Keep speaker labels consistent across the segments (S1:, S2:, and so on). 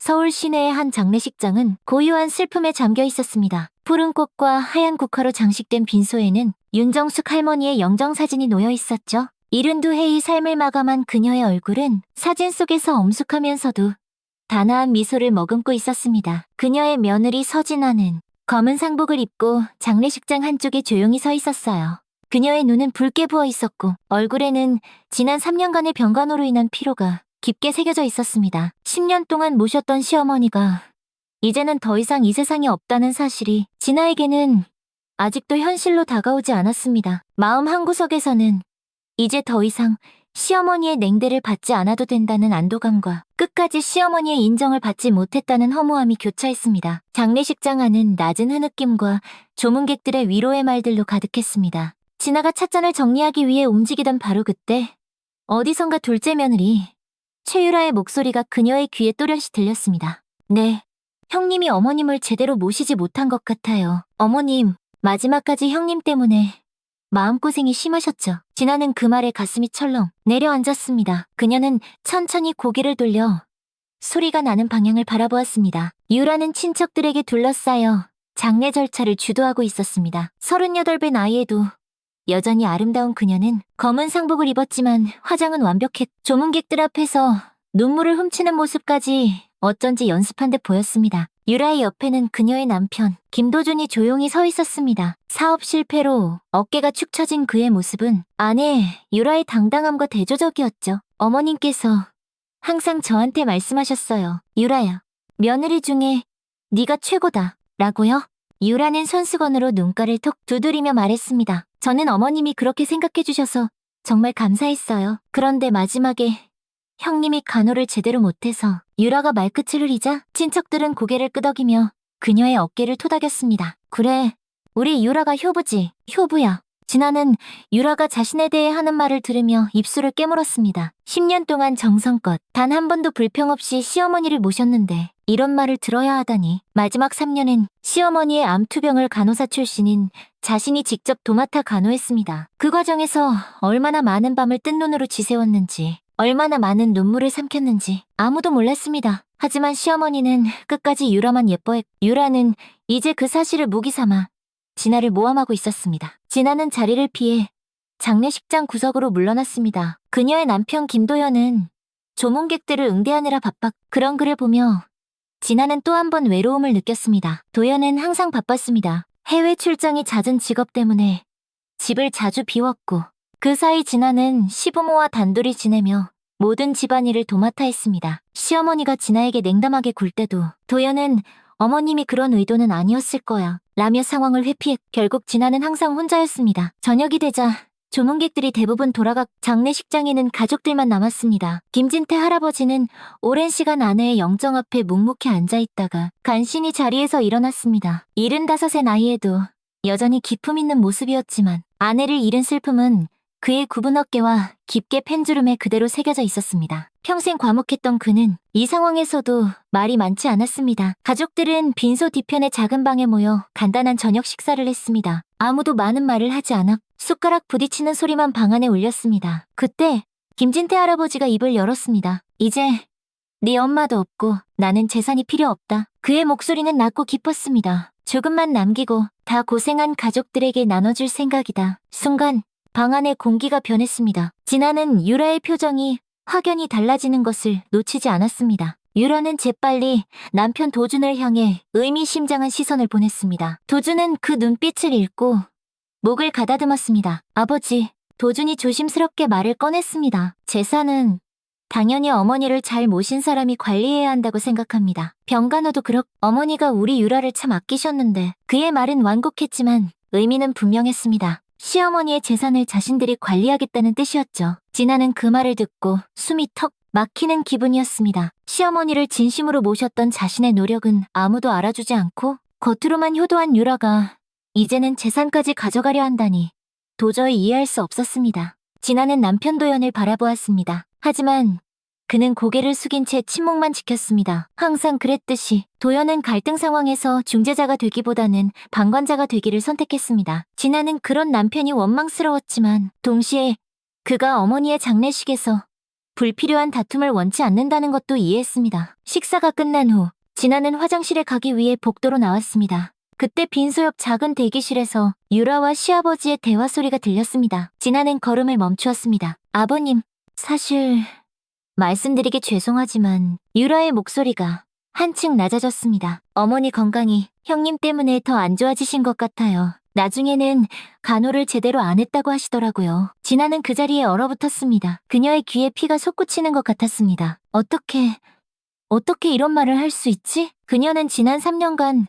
S1: 서울 시내의 한 장례식장은 고요한 슬픔에 잠겨 있었습니다. 푸른 꽃과 하얀 국화로 장식된 빈소에는 윤정숙 할머니의 영정사진이 놓여 있었죠. 72회의 삶을 마감한 그녀의 얼굴은 사진 속에서 엄숙하면서도 단아한 미소를 머금고 있었습니다. 그녀의 며느리 서진아는 검은 상복을 입고 장례식장 한쪽에 조용히 서 있었어요. 그녀의 눈은 붉게 부어 있었고 얼굴에는 지난 3년간의 병간호로 인한 피로가 깊게 새겨져 있었습니다. 10년 동안 모셨던 시어머니가 이제는 더 이상 이 세상에 없다는 사실이 진아에게는 아직도 현실로 다가오지 않았습니다. 마음 한구석에서는 이제 더 이상 시어머니의 냉대를 받지 않아도 된다는 안도감과 끝까지 시어머니의 인정을 받지 못했다는 허무함이 교차했습니다. 장례식장 안은 낮은 흐느낌과 조문객들의 위로의 말들로 가득했습니다. 진아가 찻잔을 정리하기 위해 움직이던 바로 그때 어디선가 둘째 며느리 최유라의 목소리가 그녀의 귀에 또렷이 들렸습니다. 네, 형님이 어머님을 제대로 모시지 못한 것 같아요. 어머님, 마지막까지 형님 때문에 마음고생이 심하셨죠. 진아는 그 말에 가슴이 철렁 내려앉았습니다. 그녀는 천천히 고개를 돌려 소리가 나는 방향을 바라보았습니다. 유라는 친척들에게 둘러싸여 장례 절차를 주도하고 있었습니다. 38배 나이에도 여전히 아름다운 그녀는 검은 상복을 입었지만 화장은 완벽했고 조문객들 앞에서 눈물을 훔치는 모습까지 어쩐지 연습한 듯 보였습니다. 유라의 옆에는 그녀의 남편 김도준이 조용히 서 있었습니다. 사업 실패로 어깨가 축 처진 그의 모습은 아내 유라의 당당함과 대조적이었죠. 어머님께서 항상 저한테 말씀하셨어요. 유라야, 며느리 중에 네가 최고다. 라고요? 유라는 손수건으로 눈가를 톡 두드리며 말했습니다. 저는 어머님이 그렇게 생각해 주셔서 정말 감사했어요. 그런데 마지막에 형님이 간호를 제대로 못해서 유라가 말끝을 흐리자 친척들은 고개를 끄덕이며 그녀의 어깨를 토닥였습니다. 그래, 우리 유라가 효부지, 효부야. 진아는 유라가 자신에 대해 하는 말을 들으며 입술을 깨물었습니다. 10년 동안 정성껏 단 한 번도 불평 없이 시어머니를 모셨는데 이런 말을 들어야 하다니. 마지막 3년은 시어머니의 암투병을 간호사 출신인 자신이 직접 도맡아 간호했습니다. 그 과정에서 얼마나 많은 밤을 뜬 눈으로 지새웠는지 얼마나 많은 눈물을 삼켰는지 아무도 몰랐습니다. 하지만 시어머니는 끝까지 유라만 예뻐했고 유라는 이제 그 사실을 무기 삼아 진아를 모함하고 있었습니다. 진아는 자리를 피해 장례식장 구석으로 물러났습니다. 그녀의 남편 김도현은 조문객들을 응대하느라 바빴. 그런 그를 보며 진아는 또 한 번 외로움을 느꼈습니다. 도현은 항상 바빴습니다. 해외 출장이 잦은 직업 때문에 집을 자주 비웠고 그 사이 진아는 시부모와 단둘이 지내며 모든 집안일을 도맡아 했습니다. 시어머니가 진아에게 냉담하게 굴 때도 도현은 어머님이 그런 의도는 아니었을 거야 라며 상황을 회피했고 결국 진아는 항상 혼자였습니다. 저녁이 되자 조문객들이 대부분 돌아가 장례식장에는 가족들만 남았습니다. 김진태 할아버지는 오랜 시간 아내의 영정 앞에 묵묵히 앉아있다가 간신히 자리에서 일어났습니다. 75의 나이에도 여전히 기품 있는 모습이었지만 아내를 잃은 슬픔은 그의 굽은 어깨와 깊게 펜주름에 그대로 새겨져 있었습니다. 평생 과묵했던 그는 이 상황에서도 말이 많지 않았습니다. 가족들은 빈소 뒤편의 작은 방에 모여 간단한 저녁 식사를 했습니다. 아무도 많은 말을 하지 않았고 숟가락 부딪히는 소리만 방 안에 울렸습니다. 그때 김진태 할아버지가 입을 열었습니다. 이제 네 엄마도 없고 나는 재산이 필요 없다. 그의 목소리는 낮고 깊었습니다. 조금만 남기고 다 고생한 가족들에게 나눠줄 생각이다. 순간 방 안의 공기가 변했습니다. 진아는 유라의 표정이 확연히 달라지는 것을 놓치지 않았습니다. 유라는 재빨리 남편 도준을 향해 의미심장한 시선을 보냈습니다. 도준은 그 눈빛을 읽고 목을 가다듬었습니다. 아버지, 도준이 조심스럽게 말을 꺼냈습니다. 재산은 당연히 어머니를 잘 모신 사람이 관리해야 한다고 생각합니다. 병간호도 그렇고 어머니가 우리 유라를 참 아끼셨는데 그의 말은 완곡했지만 의미는 분명했습니다. 시어머니의 재산을 자신들이 관리하겠다는 뜻이었죠. 진아는 그 말을 듣고 숨이 턱 막히는 기분이었습니다. 시어머니를 진심으로 모셨던 자신의 노력은 아무도 알아주지 않고 겉으로만 효도한 유라가 이제는 재산까지 가져가려 한다니 도저히 이해할 수 없었습니다. 진아는 남편 도연을 바라보았습니다. 하지만 그는 고개를 숙인 채 침묵만 지켰습니다. 항상 그랬듯이 도연은 갈등 상황에서 중재자가 되기보다는 방관자가 되기를 선택했습니다. 진아는 그런 남편이 원망스러웠지만 동시에 그가 어머니의 장례식에서 불필요한 다툼을 원치 않는다는 것도 이해했습니다. 식사가 끝난 후 진아는 화장실에 가기 위해 복도로 나왔습니다. 그때 빈소 옆 작은 대기실에서 유라와 시아버지의 대화 소리가 들렸습니다. 진아는 걸음을 멈추었습니다. 아버님, 사실 말씀드리기 죄송하지만 유라의 목소리가 한층 낮아졌습니다. 어머니 건강이 형님 때문에 더 안 좋아지신 것 같아요. 나중에는 간호를 제대로 안 했다고 하시더라고요. 진아는 그 자리에 얼어붙었습니다. 그녀의 귀에 피가 솟구치는 것 같았습니다. 어떻게 이런 말을 할 수 있지? 그녀는 지난 3년간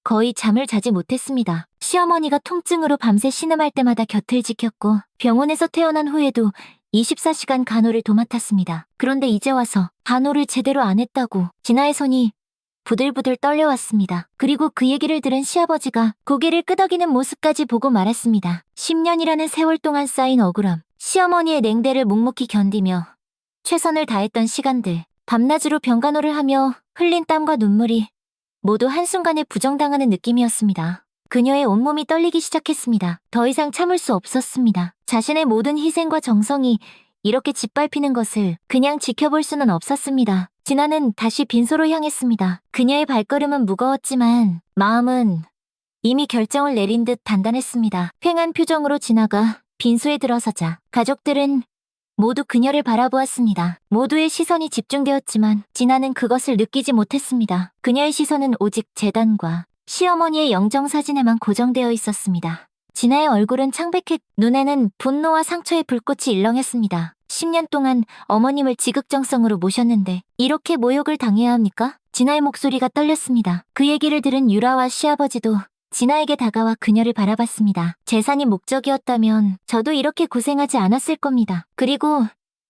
S1: 거의 잠을 자지 못했습니다. 시어머니가 통증으로 밤새 신음할 때마다 곁을 지켰고 병원에서 태어난 후에도 24시간 간호를 도맡았습니다. 그런데 이제 와서 간호를 제대로 안 했다고 진아의 손이 부들부들 떨려왔습니다. 그리고 그 얘기를 들은 시아버지가 고개를 끄덕이는 모습까지 보고 말았습니다. 10년이라는 세월 동안 쌓인 억울함, 시어머니의 냉대를 묵묵히 견디며 최선을 다했던 시간들, 밤낮으로 병간호를 하며 흘린 땀과 눈물이 모두 한순간에 부정당하는 느낌이었습니다. 그녀의 온몸이 떨리기 시작했습니다. 더 이상 참을 수 없었습니다. 자신의 모든 희생과 정성이 이렇게 짓밟히는 것을 그냥 지켜볼 수는 없었습니다. 진아는 다시 빈소로 향했습니다. 그녀의 발걸음은 무거웠지만 마음은 이미 결정을 내린 듯 단단했습니다. 휑한 표정으로 진아가 빈소에 들어서자 가족들은 모두 그녀를 바라보았습니다. 모두의 시선이 집중되었지만 진아는 그것을 느끼지 못했습니다. 그녀의 시선은 오직 재단과 시어머니의 영정사진에만 고정되어 있었습니다. 진아의 얼굴은 창백했, 눈에는 분노와 상처의 불꽃이 일렁였습니다. 10년 동안 어머님을 지극정성으로 모셨는데 이렇게 모욕을 당해야 합니까? 진아의 목소리가 떨렸습니다. 그 얘기를 들은 유라와 시아버지도 진아에게 다가와 그녀를 바라봤습니다. 재산이 목적이었다면 저도 이렇게 고생하지 않았을 겁니다. 그리고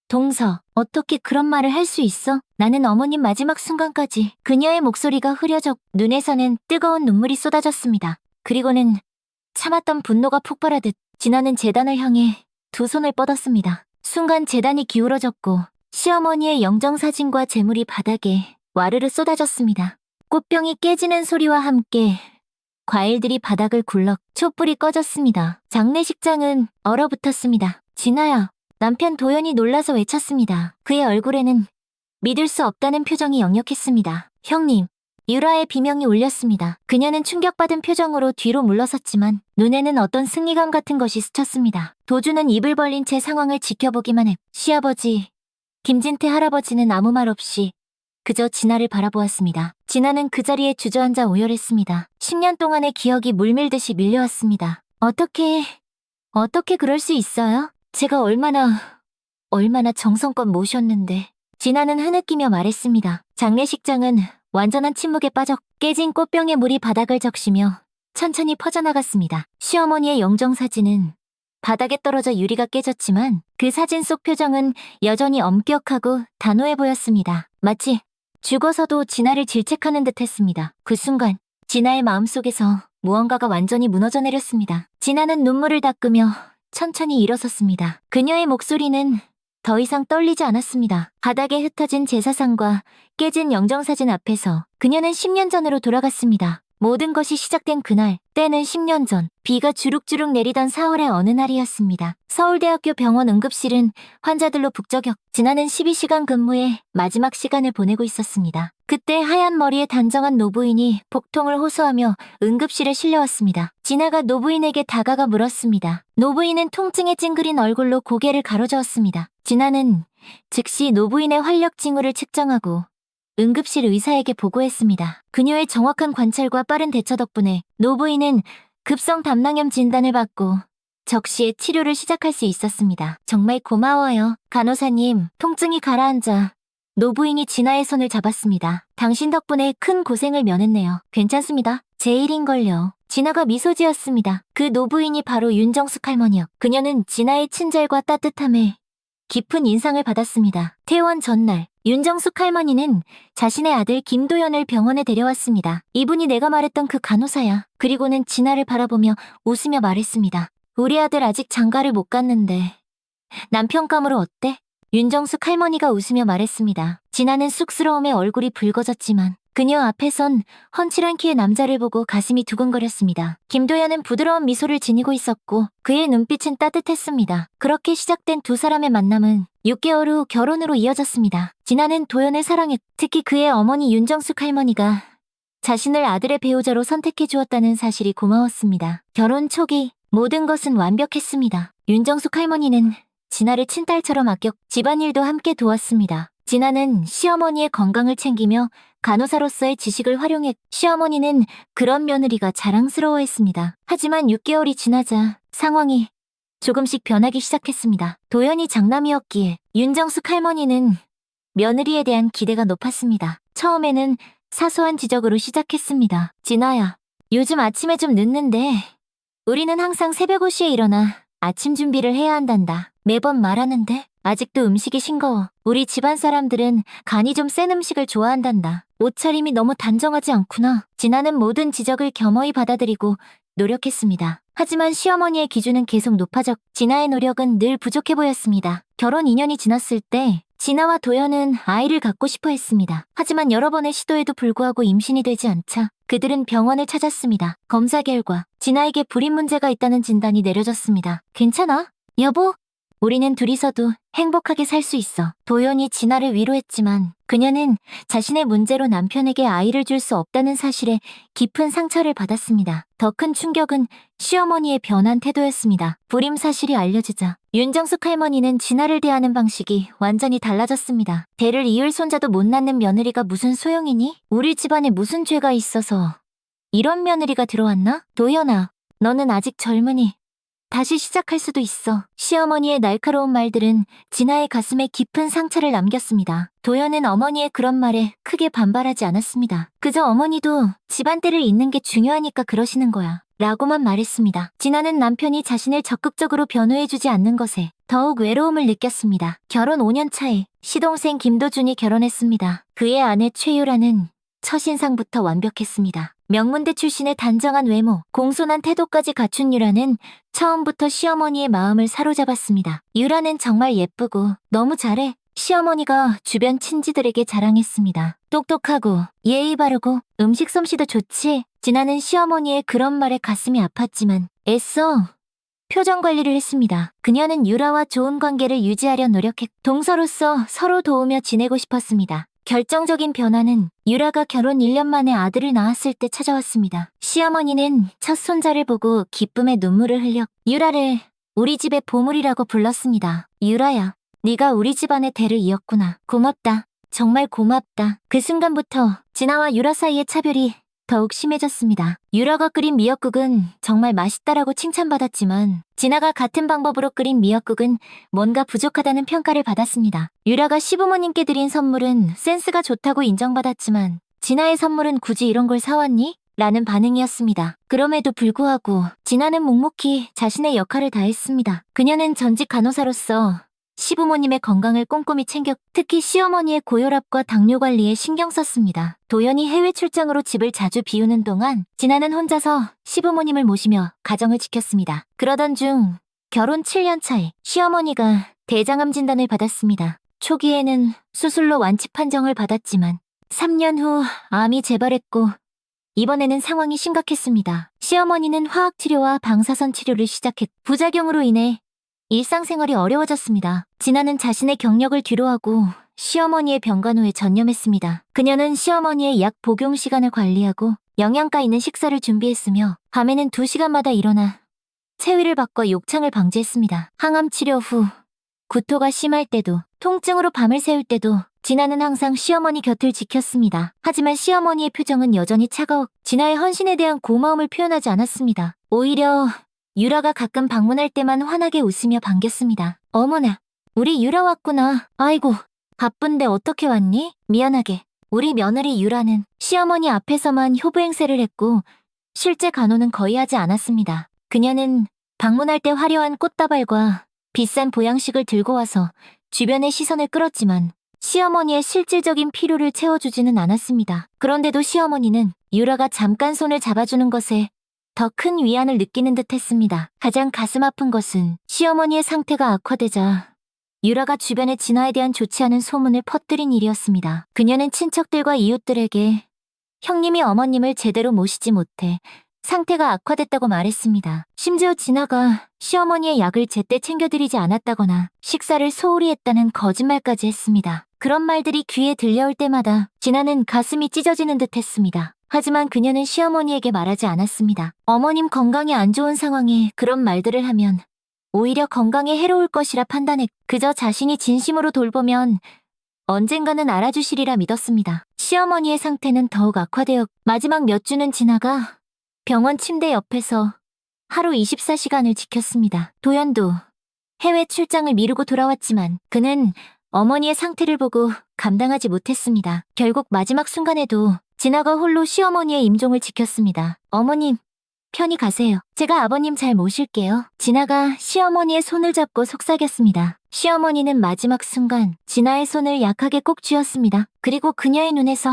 S1: 동서, 어떻게 그런 말을 할 수 있어? 나는 어머님 마지막 순간까지. 그녀의 목소리가 흐려졌고 눈에서는 뜨거운 눈물이 쏟아졌습니다. 그리고는 참았던 분노가 폭발하듯 진아는 재단을 향해 두 손을 뻗었습니다. 순간 재단이 기울어졌고 시어머니의 영정사진과 재물이 바닥에 와르르 쏟아졌습니다. 꽃병이 깨지는 소리와 함께 과일들이 바닥을 굴러 촛불이 꺼졌습니다. 장례식장은 얼어붙었습니다. 진아야, 남편 도연이 놀라서 외쳤습니다. 그의 얼굴에는 믿을 수 없다는 표정이 역력했습니다. 형님, 유라의 비명이 울렸습니다. 그녀는 충격받은 표정으로 뒤로 물러섰지만 눈에는 어떤 승리감 같은 것이 스쳤습니다. 도주는 입을 벌린 채 상황을 지켜보기만 했. 시아버지, 김진태 할아버지는 아무 말 없이 그저 진아를 바라보았습니다. 진아는 그 자리에 주저앉아 오열했습니다. 10년 동안의 기억이 물밀듯이 밀려왔습니다. 어떻게 그럴 수 있어요? 제가 얼마나 정성껏 모셨는데. 진아는 흐느끼며 말했습니다. 장례식장은 완전한 침묵에 빠져 깨진 꽃병의 물이 바닥을 적시며 천천히 퍼져나갔습니다. 시어머니의 영정사진은 바닥에 떨어져 유리가 깨졌지만 그 사진 속 표정은 여전히 엄격하고 단호해 보였습니다. 마치 죽어서도 진아를 질책하는 듯 했습니다. 그 순간 진아의 마음속에서 무언가가 완전히 무너져 내렸습니다. 진아는 눈물을 닦으며 천천히 일어섰습니다. 그녀의 목소리는 더 이상 떨리지 않았습니다. 바닥에 흩어진 제사상과 깨진 영정사진 앞에서 그녀는 10년 전으로 돌아갔습니다. 모든 것이 시작된 그날, 때는 10년 전, 비가 주룩주룩 내리던 4월의 어느 날이었습니다. 서울대학교 병원 응급실은 환자들로 북적였고 지나는 12시간 근무에 마지막 시간을 보내고 있었습니다. 그때 하얀 머리에 단정한 노부인이 복통을 호소하며 응급실에 실려왔습니다. 진아가 노부인에게 다가가 물었습니다. 노부인은 통증에 찡그린 얼굴로 고개를 가로저었습니다. 진아는 즉시 노부인의 활력 징후를 측정하고 응급실 의사에게 보고했습니다. 그녀의 정확한 관찰과 빠른 대처 덕분에 노부인은 급성 담낭염 진단을 받고 적시에 치료를 시작할 수 있었습니다. 정말 고마워요. 간호사님, 통증이 가라앉아 노부인이 진아의 손을 잡았습니다. 당신 덕분에 큰 고생을 면했네요. 괜찮습니다. 제 일인걸요. 진아가 미소 지었습니다. 그 노부인이 바로 윤정숙 할머니였. 그녀는 진아의 친절과 따뜻함에 깊은 인상을 받았습니다. 퇴원 전날, 윤정숙 할머니는 자신의 아들 김도연을 병원에 데려왔습니다. 이분이 내가 말했던 그 간호사야. 그리고는 진아를 바라보며 웃으며 말했습니다. 우리 아들 아직 장가를 못 갔는데 남편감으로 어때? 윤정숙 할머니가 웃으며 말했습니다. 진아는 쑥스러움에 얼굴이 붉어졌지만 그녀 앞에선 훤칠한 키의 남자를 보고 가슴이 두근거렸습니다. 김도연은 부드러운 미소를 지니고 있었고 그의 눈빛은 따뜻했습니다. 그렇게 시작된 두 사람의 만남은 6개월 후 결혼으로 이어졌습니다. 진아는 도연을 사랑했고 특히 그의 어머니 윤정숙 할머니가 자신을 아들의 배우자로 선택해 주었다는 사실이 고마웠습니다. 결혼 초기 모든 것은 완벽했습니다. 윤정숙 할머니는 진아를 친딸처럼 아꼈 집안일도 함께 도왔습니다. 진아는 시어머니의 건강을 챙기며 간호사로서의 지식을 활용했 시어머니는 그런 며느리가 자랑스러워했습니다. 하지만 6개월이 지나자 상황이 조금씩 변하기 시작했습니다. 도연이 장남이었기에 윤정숙 할머니는 며느리에 대한 기대가 높았습니다. 처음에는 사소한 지적으로 시작했습니다. 진아야, 요즘 아침에 좀 늦는데 우리는 항상 새벽 5시에 일어나 아침 준비를 해야 한단다. 매번 말하는데 아직도 음식이 싱거워. 우리 집안 사람들은 간이 좀 센 음식을 좋아한단다. 옷차림이 너무 단정하지 않구나. 진아는 모든 지적을 겸허히 받아들이고 노력했습니다. 하지만 시어머니의 기준은 계속 높아졌고 진아의 노력은 늘 부족해 보였습니다. 결혼 2년이 지났을 때 진아와 도연은 아이를 갖고 싶어 했습니다. 하지만 여러 번의 시도에도 불구하고 임신이 되지 않자 그들은 병원을 찾았습니다. 검사 결과 진아에게 불임 문제가 있다는 진단이 내려졌습니다. 괜찮아? 여보? 우리는 둘이서도 행복하게 살 수 있어. 도연이 진아를 위로했지만 그녀는 자신의 문제로 남편에게 아이를 줄 수 없다는 사실에 깊은 상처를 받았습니다. 더 큰 충격은 시어머니의 변한 태도였습니다. 불임 사실이 알려지자 윤정숙 할머니는 진아를 대하는 방식이 완전히 달라졌습니다. 대를 이을 손자도 못 낳는 며느리가 무슨 소용이니? 우리 집안에 무슨 죄가 있어서 이런 며느리가 들어왔나? 도연아, 너는 아직 젊으니 다시 시작할 수도 있어. 시어머니의 날카로운 말들은 진아의 가슴에 깊은 상처를 남겼습니다. 도연은 어머니의 그런 말에 크게 반발하지 않았습니다. 그저 어머니도 집안때를 잇는 게 중요하니까 그러시는 거야 라고만 말했습니다. 진아는 남편이 자신을 적극적으로 변호해주지 않는 것에 더욱 외로움을 느꼈습니다. 결혼 5년 차에 시동생 김도준이 결혼했습니다. 그의 아내 최유라는 첫인상부터 완벽했습니다. 명문대 출신의 단정한 외모, 공손한 태도까지 갖춘 유라는 처음부터 시어머니의 마음을 사로잡았습니다. 유라는 정말 예쁘고 너무 잘해. 시어머니가 주변 친지들에게 자랑했습니다. 똑똑하고 예의 바르고 음식 솜씨도 좋지. 진아는 시어머니의 그런 말에 가슴이 아팠지만 애써 표정 관리를 했습니다. 그녀는 유라와 좋은 관계를 유지하려 노력했고 동서로서 서로 도우며 지내고 싶었습니다. 결정적인 변화는 유라가 결혼 1년 만에 아들을 낳았을 때 찾아왔습니다. 시어머니는 첫 손자를 보고 기쁨의 눈물을 흘려 유라를 우리 집의 보물이라고 불렀습니다. 유라야, 네가 우리 집안의 대를 이었구나. 고맙다. 정말 고맙다. 그 순간부터 진아와 유라 사이의 차별이 더욱 심해졌습니다. 유라가 끓인 미역국은 정말 맛있다라고 칭찬받았지만 진아가 같은 방법으로 끓인 미역국은 뭔가 부족하다는 평가를 받았습니다. 유라가 시부모님께 드린 선물은 센스가 좋다고 인정받았지만 진아의 선물은 굳이 이런 걸 사왔니? 라는 반응이었습니다. 그럼에도 불구하고 진아는 묵묵히 자신의 역할을 다했습니다. 그녀는 전직 간호사로서 시부모님의 건강을 꼼꼼히 챙겼고 특히 시어머니의 고혈압과 당뇨 관리에 신경 썼습니다. 도연이 해외 출장으로 집을 자주 비우는 동안 진아는 혼자서 시부모님을 모시며 가정을 지켰습니다. 그러던 중 결혼 7년 차에 시어머니가 대장암 진단을 받았습니다. 초기에는 수술로 완치 판정을 받았지만 3년 후 암이 재발했고 이번에는 상황이 심각했습니다. 시어머니는 화학치료와 방사선 치료를 시작했고 부작용으로 인해 일상생활이 어려워졌습니다. 진아는 자신의 경력을 뒤로하고 시어머니의 병간호에 전념했습니다. 그녀는 시어머니의 약 복용 시간을 관리하고 영양가 있는 식사를 준비했으며 밤에는 2시간마다 일어나 체위를 바꿔 욕창을 방지했습니다. 항암 치료 후 구토가 심할 때도 통증으로 밤을 새울 때도 진아는 항상 시어머니 곁을 지켰습니다. 하지만 시어머니의 표정은 여전히 차가웠고 진아의 헌신에 대한 고마움을 표현하지 않았습니다. 오히려 유라가 가끔 방문할 때만 환하게 웃으며 반겼습니다. 어머나, 우리 유라 왔구나. 아이고, 바쁜데 어떻게 왔니? 미안하게. 우리 며느리 유라는 시어머니 앞에서만 효부 행세를 했고 실제 간호는 거의 하지 않았습니다. 그녀는 방문할 때 화려한 꽃다발과 비싼 보양식을 들고 와서 주변의 시선을 끌었지만 시어머니의 실질적인 필요를 채워주지는 않았습니다. 그런데도 시어머니는 유라가 잠깐 손을 잡아주는 것에 더 큰 위안을 느끼는 듯 했습니다. 가장 가슴 아픈 것은 시어머니의 상태가 악화되자 유라가 주변에 진아에 대한 좋지 않은 소문을 퍼뜨린 일이었습니다. 그녀는 친척들과 이웃들에게 형님이 어머님을 제대로 모시지 못해 상태가 악화됐다고 말했습니다. 심지어 진아가 시어머니의 약을 제때 챙겨드리지 않았다거나 식사를 소홀히 했다는 거짓말까지 했습니다. 그런 말들이 귀에 들려올 때마다 진아는 가슴이 찢어지는 듯 했습니다. 하지만 그녀는 시어머니에게 말하지 않았습니다. 어머님 건강이 안 좋은 상황에 그런 말들을 하면 오히려 건강에 해로울 것이라 판단해 그저 자신이 진심으로 돌보면 언젠가는 알아주시리라 믿었습니다. 시어머니의 상태는 더욱 악화되어 마지막 몇 주는 지나가 병원 침대 옆에서 하루 24시간을 지켰습니다. 도연도 해외 출장을 미루고 돌아왔지만 그는 어머니의 상태를 보고 감당하지 못했습니다. 결국 마지막 순간에도 진아가 홀로 시어머니의 임종을 지켰습니다. 어머님, 편히 가세요. 제가 아버님 잘 모실게요. 진아가 시어머니의 손을 잡고 속삭였습니다. 시어머니는 마지막 순간 진아의 손을 약하게 꼭 쥐었습니다. 그리고 그녀의 눈에서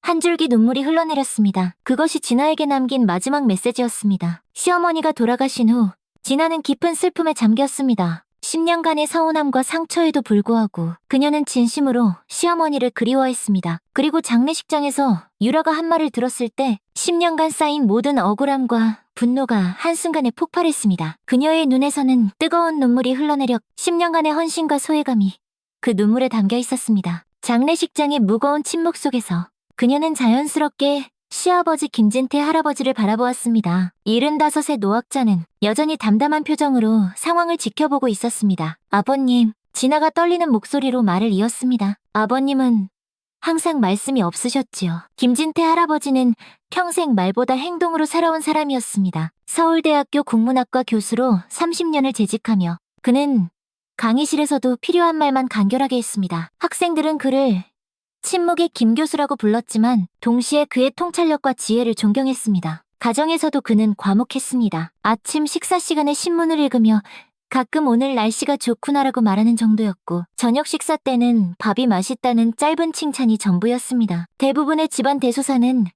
S1: 한 줄기 눈물이 흘러내렸습니다. 그것이 진아에게 남긴 마지막 메시지였습니다. 시어머니가 돌아가신 후 진아는 깊은 슬픔에 잠겼습니다. 10년간의 서운함과 상처에도 불구하고 그녀는 진심으로 시어머니를 그리워했습니다. 그리고 장례식장에서 유라가 한 말을 들었을 때 10년간 쌓인 모든 억울함과 분노가 한순간에 폭발했습니다. 그녀의 눈에서는 뜨거운 눈물이 흘러내려 10년간의 헌신과 소외감이 그 눈물에 담겨 있었습니다. 장례식장의 무거운 침묵 속에서 그녀는 자연스럽게 시아버지 김진태 할아버지를 바라보았습니다. 75의 노학자는 여전히 담담한 표정으로 상황을 지켜보고 있었습니다. 아버님, 진아가 떨리는 목소리로 말을 이었습니다. 아버님은 항상 말씀이 없으셨지요. 김진태 할아버지는 평생 말보다 행동으로 살아온 사람이었습니다. 서울대학교 국문학과 교수로 30년을 재직하며 그는 강의실에서도 필요한 말만 간결하게 했습니다. 학생들은 그를 침묵의 김 교수라고 불렀지만 동시에 그의 통찰력과 지혜를 존경했습니다. 가정에서도 그는 과묵했습니다. 아침 식사 시간에 신문을 읽으며 가끔 오늘 날씨가 좋구나라고 말하는 정도였고 저녁 식사 때는 밥이 맛있다는 짧은 칭찬이 전부였습니다. 대부분의 집안 대소사는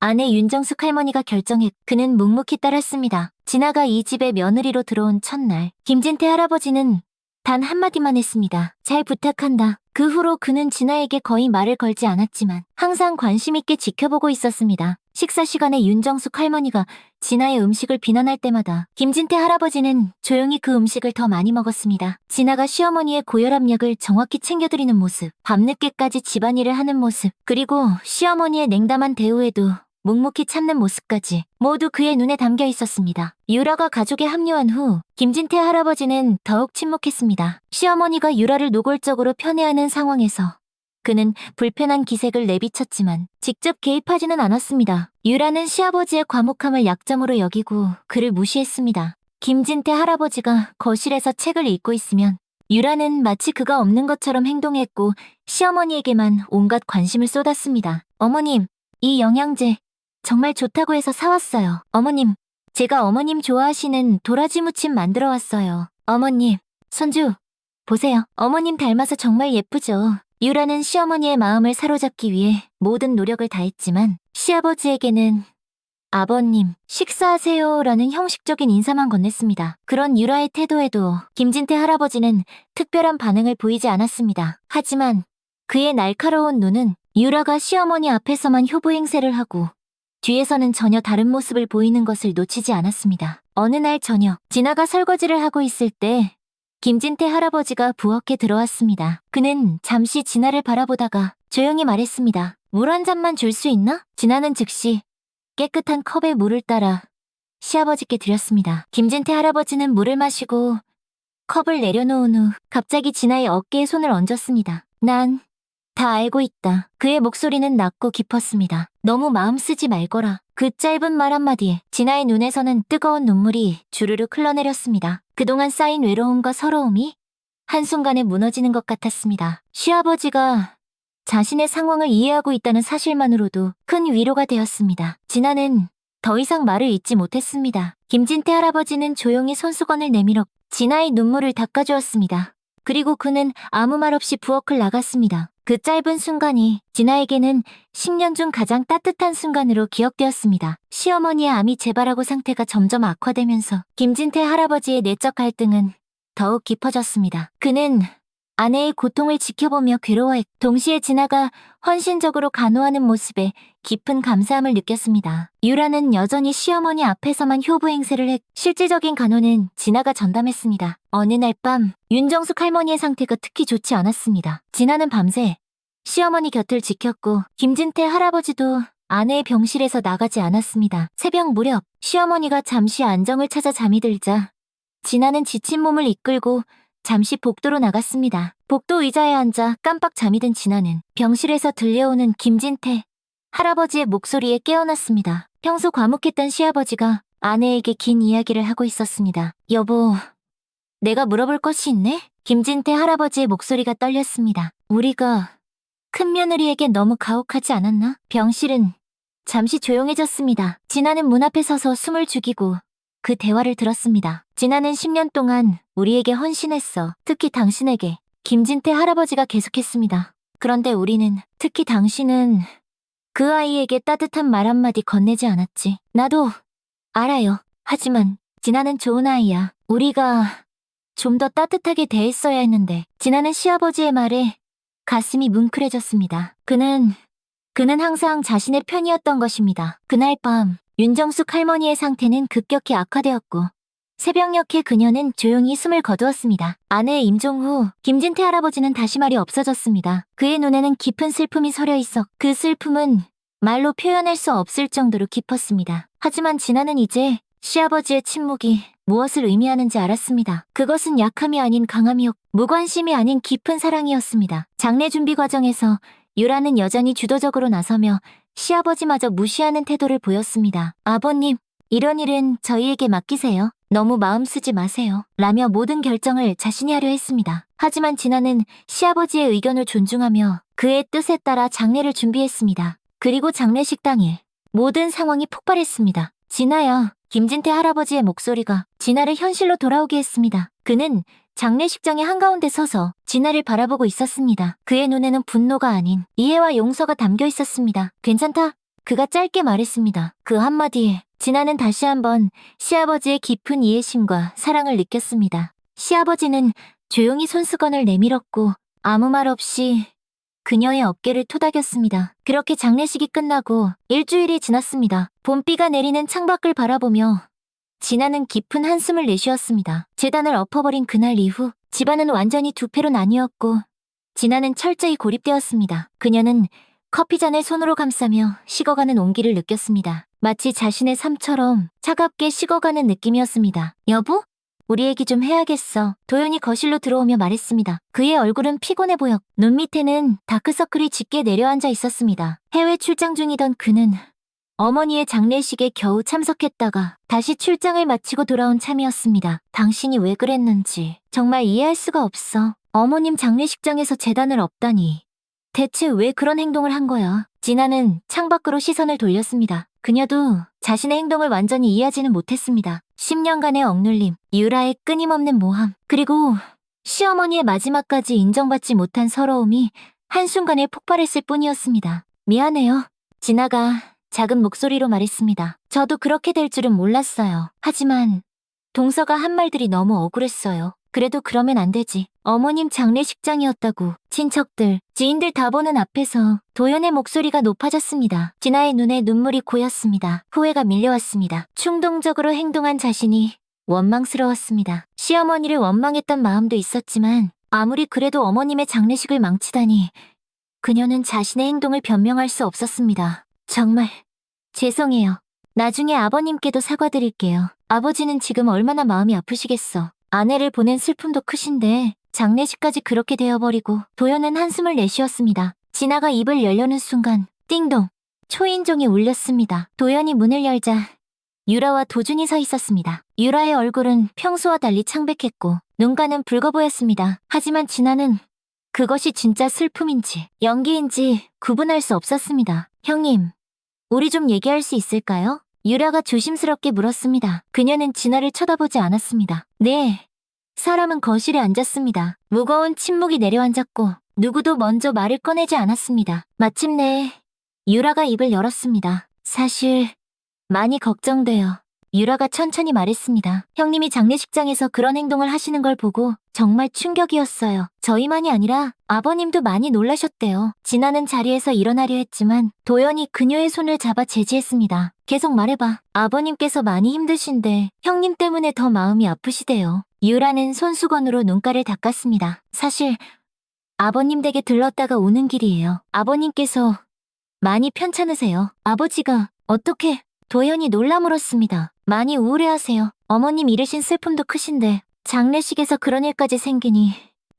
S1: 아내 윤정숙 할머니가 결정해 그는 묵묵히 따랐습니다. 진아가 이 집에 며느리로 들어온 첫날 김진태 할아버지는 단 한마디만 했습니다. 잘 부탁한다. 그 후로 그는 진아에게 거의 말을 걸지 않았지만 항상 관심 있게 지켜보고 있었습니다. 식사 시간에 윤정숙 할머니가 진아의 음식을 비난할 때마다 김진태 할아버지는 조용히 그 음식을 더 많이 먹었습니다. 진아가 시어머니의 고혈압 약을 정확히 챙겨드리는 모습, 밤늦게까지 집안일을 하는 모습, 그리고 시어머니의 냉담한 대우에도 묵묵히 참는 모습까지 모두 그의 눈에 담겨 있었습니다. 유라가 가족에 합류한 후 김진태 할아버지는 더욱 침묵했습니다. 시어머니가 유라를 노골적으로 편애하는 상황에서 그는 불편한 기색을 내비쳤지만 직접 개입하지는 않았습니다. 유라는 시아버지의 과묵함을 약점으로 여기고 그를 무시했습니다. 김진태 할아버지가 거실에서 책을 읽고 있으면 유라는 마치 그가 없는 것처럼 행동했고 시어머니에게만 온갖 관심을 쏟았습니다. 어머님, 이 영양제 정말 좋다고 해서 사왔어요. 어머님, 제가 어머님 좋아하시는 도라지 무침 만들어 왔어요. 어머님, 손주, 보세요. 어머님 닮아서 정말 예쁘죠. 유라는 시어머니의 마음을 사로잡기 위해 모든 노력을 다했지만 시아버지에게는 아버님, 식사하세요라는 형식적인 인사만 건넸습니다. 그런 유라의 태도에도 김진태 할아버지는 특별한 반응을 보이지 않았습니다. 하지만 그의 날카로운 눈은 유라가 시어머니 앞에서만 효부 행세를 하고 뒤에서는 전혀 다른 모습을 보이는 것을 놓치지 않았습니다. 어느 날 저녁, 진아가 설거지를 하고 있을 때 김진태 할아버지가 부엌에 들어왔습니다. 그는 잠시 진아를 바라보다가 조용히 말했습니다. 물 한 잔만 줄 수 있나? 진아는 즉시 깨끗한 컵에 물을 따라 시아버지께 드렸습니다. 김진태 할아버지는 물을 마시고 컵을 내려놓은 후 갑자기 진아의 어깨에 손을 얹었습니다. 난 다 알고 있다. 그의 목소리는 낮고 깊었습니다. 너무 마음 쓰지 말거라. 그 짧은 말 한마디에 진아의 눈에서는 뜨거운 눈물이 주르륵 흘러내렸습니다. 그동안 쌓인 외로움과 서러움이 한순간에 무너지는 것 같았습니다. 시아버지가 자신의 상황을 이해하고 있다는 사실만으로도 큰 위로가 되었습니다. 진아는 더 이상 말을 잇지 못했습니다. 김진태 할아버지는 조용히 손수건을 내밀어 진아의 눈물을 닦아주었습니다. 그리고 그는 아무 말 없이 부엌을 나갔습니다. 그 짧은 순간이 진아에게는 10년 중 가장 따뜻한 순간으로 기억되었습니다. 시어머니의 암이 재발하고 상태가 점점 악화되면서 김진태 할아버지의 내적 갈등은 더욱 깊어졌습니다. 그는 아내의 고통을 지켜보며 괴로워했. 동시에 진아가 헌신적으로 간호하는 모습에 깊은 감사함을 느꼈습니다. 유라는 여전히 시어머니 앞에서만 효부 행세를 했. 실질적인 간호는 진아가 전담했습니다. 어느 날 밤 윤정숙 할머니의 상태가 특히 좋지 않았습니다. 진아는 밤새 시어머니 곁을 지켰고 김진태 할아버지도 아내의 병실에서 나가지 않았습니다. 새벽 무렵 시어머니가 잠시 안정을 찾아 잠이 들자 진아는 지친 몸을 이끌고 잠시 복도로 나갔습니다. 복도 의자에 앉아 깜빡 잠이 든 진아는 병실에서 들려오는 김진태 할아버지의 목소리에 깨어났습니다. 평소 과묵했던 시아버지가 아내에게 긴 이야기를 하고 있었습니다. 여보, 내가 물어볼 것이 있네? 김진태 할아버지의 목소리가 떨렸습니다. 우리가 큰며느리에게 너무 가혹하지 않았나? 병실은 잠시 조용해졌습니다. 진아는 문 앞에 서서 숨을 죽이고 그 대화를 들었습니다. 진아는 10년 동안 우리에게 헌신했어. 특히 당신에게. 김진태 할아버지가 계속했습니다. 그런데 우리는, 특히 당신은 그 아이에게 따뜻한 말 한마디 건네지 않았지. 나도 알아요. 하지만 진아는 좋은 아이야. 우리가 좀 더 따뜻하게 대했어야 했는데. 진아는 시아버지의 말에 가슴이 뭉클해졌습니다. 그는 항상 자신의 편이었던 것입니다. 그날 밤 윤정숙 할머니의 상태는 급격히 악화되었고 새벽녘에 그녀는 조용히 숨을 거두었습니다. 아내 임종 후 김진태 할아버지는 다시 말이 없어졌습니다. 그의 눈에는 깊은 슬픔이 서려 있어 그 슬픔은 말로 표현할 수 없을 정도로 깊었습니다. 하지만 진아는 이제 시아버지의 침묵이 무엇을 의미하는지 알았습니다. 그것은 약함이 아닌 강함이었고 무관심이 아닌 깊은 사랑이었습니다. 장례 준비 과정에서 유라는 여전히 주도적으로 나서며 시아버지마저 무시하는 태도를 보였습니다. 아버님, 이런 일은 저희에게 맡기세요. 너무 마음 쓰지 마세요. 라며 모든 결정을 자신이 하려 했습니다. 하지만 진아는 시아버지의 의견을 존중하며 그의 뜻에 따라 장례를 준비했습니다. 그리고 장례식 당일 모든 상황이 폭발했습니다. 진아야, 김진태 할아버지의 목소리가 진아를 현실로 돌아오게 했습니다. 그는 장례식장의 한가운데 서서 진아를 바라보고 있었습니다. 그의 눈에는 분노가 아닌 이해와 용서가 담겨 있었습니다. 괜찮다? 그가 짧게 말했습니다. 그 한마디에 진아는 다시 한번 시아버지의 깊은 이해심과 사랑을 느꼈습니다. 시아버지는 조용히 손수건을 내밀었고 아무 말 없이 그녀의 어깨를 토닥였습니다. 그렇게 장례식이 끝나고 일주일이 지났습니다. 봄비가 내리는 창밖을 바라보며 진아는 깊은 한숨을 내쉬었습니다. 재단을 엎어버린 그날 이후 집안은 완전히 두 패로 나뉘었고 진아는 철저히 고립되었습니다. 그녀는 커피잔을 손으로 감싸며 식어가는 온기를 느꼈습니다. 마치 자신의 삶처럼 차갑게 식어가는 느낌이었습니다. 여보? 우리 얘기 좀 해야겠어. 도연이 거실로 들어오며 말했습니다. 그의 얼굴은 피곤해 보였고 눈 밑에는 다크서클이 짙게 내려앉아 있었습니다. 해외 출장 중이던 그는 어머니의 장례식에 겨우 참석했다가 다시 출장을 마치고 돌아온 참이었습니다. 당신이 왜 그랬는지 정말 이해할 수가 없어. 어머님 장례식장에서 재단을 엎다니. 대체 왜 그런 행동을 한 거야? 진아는 창밖으로 시선을 돌렸습니다. 그녀도 자신의 행동을 완전히 이해하지는 못했습니다. 10년간의 억눌림, 유라의 끊임없는 모함, 그리고 시어머니의 마지막까지 인정받지 못한 서러움이 한순간에 폭발했을 뿐이었습니다. 미안해요. 진아가 작은 목소리로 말했습니다. 저도 그렇게 될 줄은 몰랐어요. 하지만 동서가 한 말들이 너무 억울했어요. 그래도 그러면 안 되지. 어머님 장례식장이었다고 친척들, 지인들 다 보는 앞에서 도연의 목소리가 높아졌습니다. 진아의 눈에 눈물이 고였습니다. 후회가 밀려왔습니다. 충동적으로 행동한 자신이 원망스러웠습니다. 시어머니를 원망했던 마음도 있었지만 아무리 그래도 어머님의 장례식을 망치다니 그녀는 자신의 행동을 변명할 수 없었습니다. 정말 죄송해요. 나중에 아버님께도 사과드릴게요. 아버지는 지금 얼마나 마음이 아프시겠어. 아내를 보낸 슬픔도 크신데 장례식까지 그렇게 되어버리고. 도연은 한숨을 내쉬었습니다. 진아가 입을 열려는 순간 띵동! 초인종이 울렸습니다. 도연이 문을 열자 유라와 도준이 서 있었습니다. 유라의 얼굴은 평소와 달리 창백했고 눈가는 붉어 보였습니다. 하지만 진아는 그것이 진짜 슬픔인지 연기인지 구분할 수 없었습니다. 형님, 우리 좀 얘기할 수 있을까요? 유라가 조심스럽게 물었습니다. 그녀는 진아를 쳐다보지 않았습니다. 네. 사람은 거실에 앉았습니다. 무거운 침묵이 내려앉았고 누구도 먼저 말을 꺼내지 않았습니다. 마침내 유라가 입을 열었습니다. 사실 많이 걱정돼요. 유라가 천천히 말했습니다. 형님이 장례식장에서 그런 행동을 하시는 걸 보고 정말 충격이었어요. 저희만이 아니라 아버님도 많이 놀라셨대요. 진아는 자리에서 일어나려 했지만 도연이 그녀의 손을 잡아 제지했습니다. 계속 말해봐. 아버님께서 많이 힘드신데 형님 때문에 더 마음이 아프시대요. 유라는 손수건으로 눈가를 닦았습니다. 사실 아버님 댁에 들렀다가 오는 길이에요. 아버님께서 많이 편찮으세요. 아버지가 어떻게? 도연이 놀라 물었습니다. 많이 우울해하세요. 어머님 잃으신 슬픔도 크신데 장례식에서 그런 일까지 생기니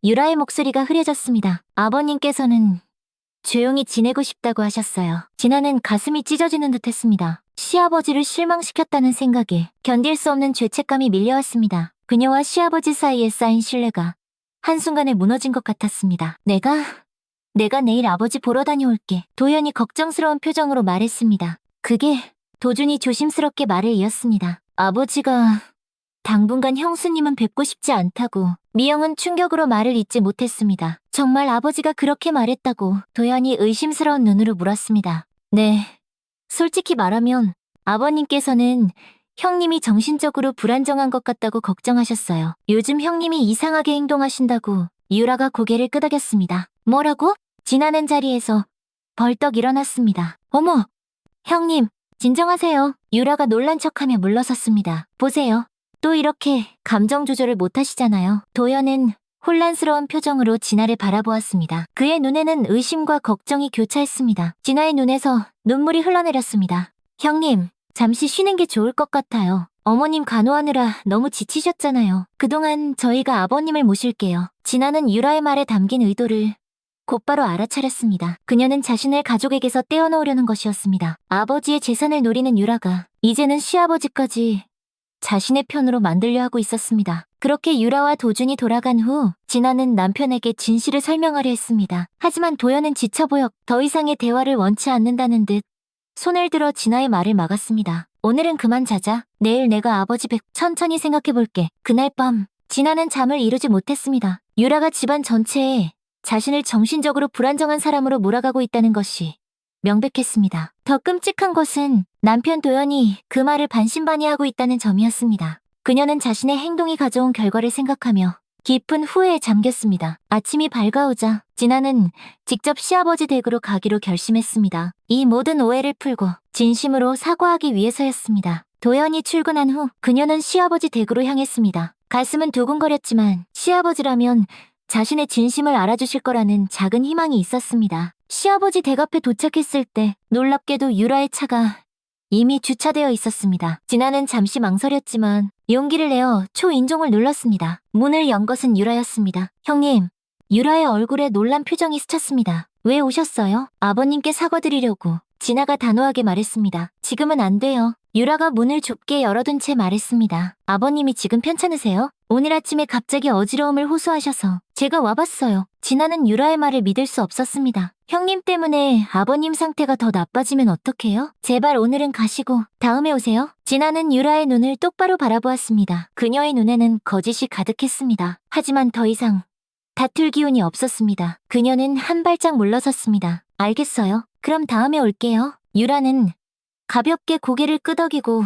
S1: 유라의 목소리가 흐려졌습니다. 아버님께서는 조용히 지내고 싶다고 하셨어요. 진아는 가슴이 찢어지는 듯 했습니다. 시아버지를 실망시켰다는 생각에 견딜 수 없는 죄책감이 밀려왔습니다. 그녀와 시아버지 사이에 쌓인 신뢰가 한순간에 무너진 것 같았습니다. 내가 내일 아버지 보러 다녀올게. 도연이 걱정스러운 표정으로 말했습니다. 그게 도준이 조심스럽게 말을 이었습니다. 아버지가 당분간 형수님은 뵙고 싶지 않다고. 미영은 충격으로 말을 잇지 못했습니다. 정말 아버지가 그렇게 말했다고. 도연이 의심스러운 눈으로 물었습니다. 네. 솔직히 말하면 아버님께서는 형님이 정신적으로 불안정한 것 같다고 걱정하셨어요. 요즘 형님이 이상하게 행동하신다고. 유라가 고개를 끄덕였습니다. 뭐라고? 진아는 자리에서 벌떡 일어났습니다. 어머! 형님, 진정하세요. 유라가 놀란 척하며 물러섰습니다. 보세요. 또 이렇게 감정 조절을 못하시잖아요. 도연은 혼란스러운 표정으로 진아를 바라보았습니다. 그의 눈에는 의심과 걱정이 교차했습니다. 진아의 눈에서 눈물이 흘러내렸습니다. 형님, 잠시 쉬는 게 좋을 것 같아요. 어머님 간호하느라 너무 지치셨잖아요. 그동안 저희가 아버님을 모실게요. 진아는 유라의 말에 담긴 의도를 곧바로 알아차렸습니다. 그녀는 자신을 가족에게서 떼어놓으려는 것이었습니다. 아버지의 재산을 노리는 유라가 이제는 시아버지까지 자신의 편으로 만들려 하고 있었습니다. 그렇게 유라와 도준이 돌아간 후 진아는 남편에게 진실을 설명하려 했습니다. 하지만 도연은 지쳐 보여 더 이상의 대화를 원치 않는다는 듯 손을 들어 진아의 말을 막았습니다. 오늘은 그만 자자. 내일 내가 아버지 뵙 천천히 생각해볼게. 그날 밤 진아는 잠을 이루지 못했습니다. 유라가 집안 전체에 자신을 정신적으로 불안정한 사람으로 몰아가고 있다는 것이 명백했습니다. 더 끔찍한 것은 남편 도연이 그 말을 반신반의하고 있다는 점이었습니다. 그녀는 자신의 행동이 가져온 결과를 생각하며 깊은 후회에 잠겼습니다. 아침이 밝아오자 진아는 직접 시아버지 댁으로 가기로 결심했습니다. 이 모든 오해를 풀고 진심으로 사과하기 위해서였습니다. 도연이 출근한 후 그녀는 시아버지 댁으로 향했습니다. 가슴은 두근거렸지만 시아버지라면 자신의 진심을 알아주실 거라는 작은 희망이 있었습니다. 시아버지 댁 앞에 도착했을 때 놀랍게도 유라의 차가 이미 주차되어 있었습니다. 진아는 잠시 망설였지만 용기를 내어 초인종을 눌렀습니다. 문을 연 것은 유라였습니다. 형님, 유라의 얼굴에 놀란 표정이 스쳤습니다. 왜 오셨어요? 아버님께 사과드리려고. 진아가 단호하게 말했습니다. 지금은 안 돼요. 유라가 문을 좁게 열어둔 채 말했습니다. 아버님이 지금 편찮으세요? 오늘 아침에 갑자기 어지러움을 호소하셔서 제가 와봤어요. 진아는 유라의 말을 믿을 수 없었습니다. 형님 때문에 아버님 상태가 더 나빠지면 어떡해요? 제발 오늘은 가시고 다음에 오세요. 진아는 유라의 눈을 똑바로 바라보았습니다. 그녀의 눈에는 거짓이 가득했습니다. 하지만 더 이상 다툴 기운이 없었습니다. 그녀는 한 발짝 물러섰습니다. 알겠어요. 그럼 다음에 올게요. 유라는 가볍게 고개를 끄덕이고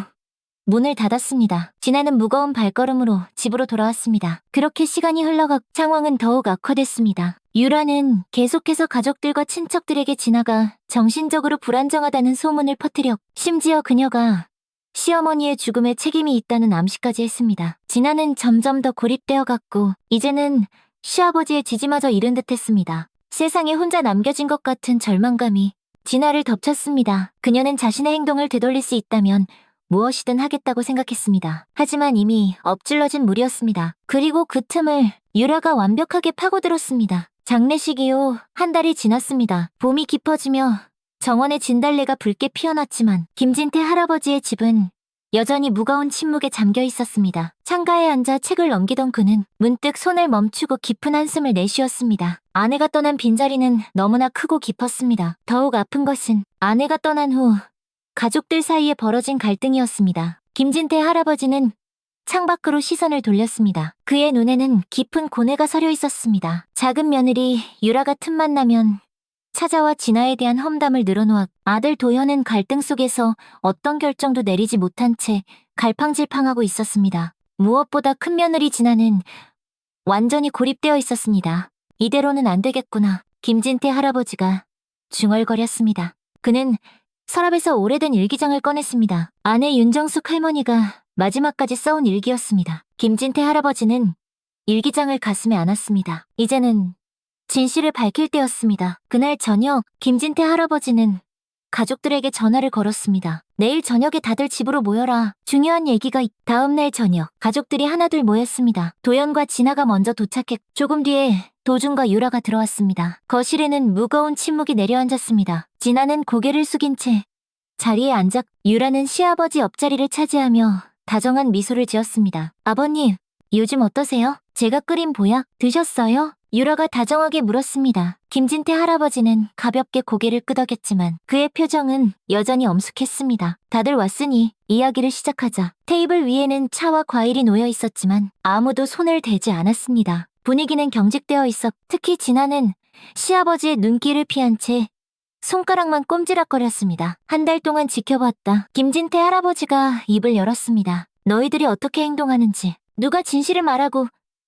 S1: 문을 닫았습니다. 진아는 무거운 발걸음으로 집으로 돌아왔습니다. 그렇게 시간이 흘러가 상황은 더욱 악화됐습니다. 유라는 계속해서 가족들과 친척들에게 진아가 정신적으로 불안정하다는 소문을 퍼뜨렸고 심지어 그녀가 시어머니의 죽음에 책임이 있다는 암시까지 했습니다. 진아는 점점 더 고립되어 갔고 이제는 시아버지의 지지마저 잃은 듯했습니다. 세상에 혼자 남겨진 것 같은 절망감이 진아를 덮쳤습니다. 그녀는 자신의 행동을 되돌릴 수 있다면 무엇이든 하겠다고 생각했습니다. 하지만 이미 엎질러진 물이었습니다. 그리고 그 틈을 유라가 완벽하게 파고들었습니다. 장례식 이후 한 달이 지났습니다. 봄이 깊어지며 정원에 진달래가 붉게 피어났지만 김진태 할아버지의 집은 여전히 무거운 침묵에 잠겨 있었습니다. 창가에 앉아 책을 넘기던 그는 문득 손을 멈추고 깊은 한숨을 내쉬었습니다. 아내가 떠난 빈자리는 너무나 크고 깊었습니다. 더욱 아픈 것은 아내가 떠난 후 가족들 사이에 벌어진 갈등이었습니다. 김진태 할아버지는 창밖으로 시선을 돌렸습니다. 그의 눈에는 깊은 고뇌가 서려 있었습니다. 작은 며느리 유라가 틈만 나면 찾아와 진아에 대한 험담을 늘어놓아 아들 도현은 갈등 속에서 어떤 결정도 내리지 못한 채 갈팡질팡하고 있었습니다. 무엇보다 큰 며느리 진아는 완전히 고립되어 있었습니다. 이대로는 안 되겠구나. 김진태 할아버지가 중얼거렸습니다. 그는 서랍에서 오래된 일기장을 꺼냈습니다. 아내 윤정숙 할머니가 마지막까지 써온 일기였습니다. 김진태 할아버지는 일기장을 가슴에 안았습니다. 이제는 진실을 밝힐 때였습니다. 그날 저녁 김진태 할아버지는 가족들에게 전화를 걸었습니다. 내일 저녁에 다들 집으로 모여라. 중요한 얘기가 다음 날 저녁 가족들이 하나둘 모였습니다. 도연과 진아가 먼저 도착했고 조금 뒤에 도준과 유라가 들어왔습니다. 거실에는 무거운 침묵이 내려앉았습니다. 진아는 고개를 숙인 채 자리에 앉아 유라는 시아버지 옆자리를 차지하며 다정한 미소를 지었습니다. 아버님, 요즘 어떠세요? 제가 끓인 보약 드셨어요? 유라가 다정하게 물었습니다. 김진태 할아버지는 가볍게 고개를 끄덕였지만 그의 표정은 여전히 엄숙했습니다. 다들 왔으니 이야기를 시작하자. 테이블 위에는 차와 과일이 놓여 있었지만 아무도 손을 대지 않았습니다. 분위기는 경직되어 있어 특히 진아는 시아버지의 눈길을 피한 채 손가락만 꼼지락거렸습니다. 한 달 동안 지켜봤다. 김진태 할아버지가 입을 열었습니다. 너희들이 어떻게 행동하는지, 누가 진실을 말하고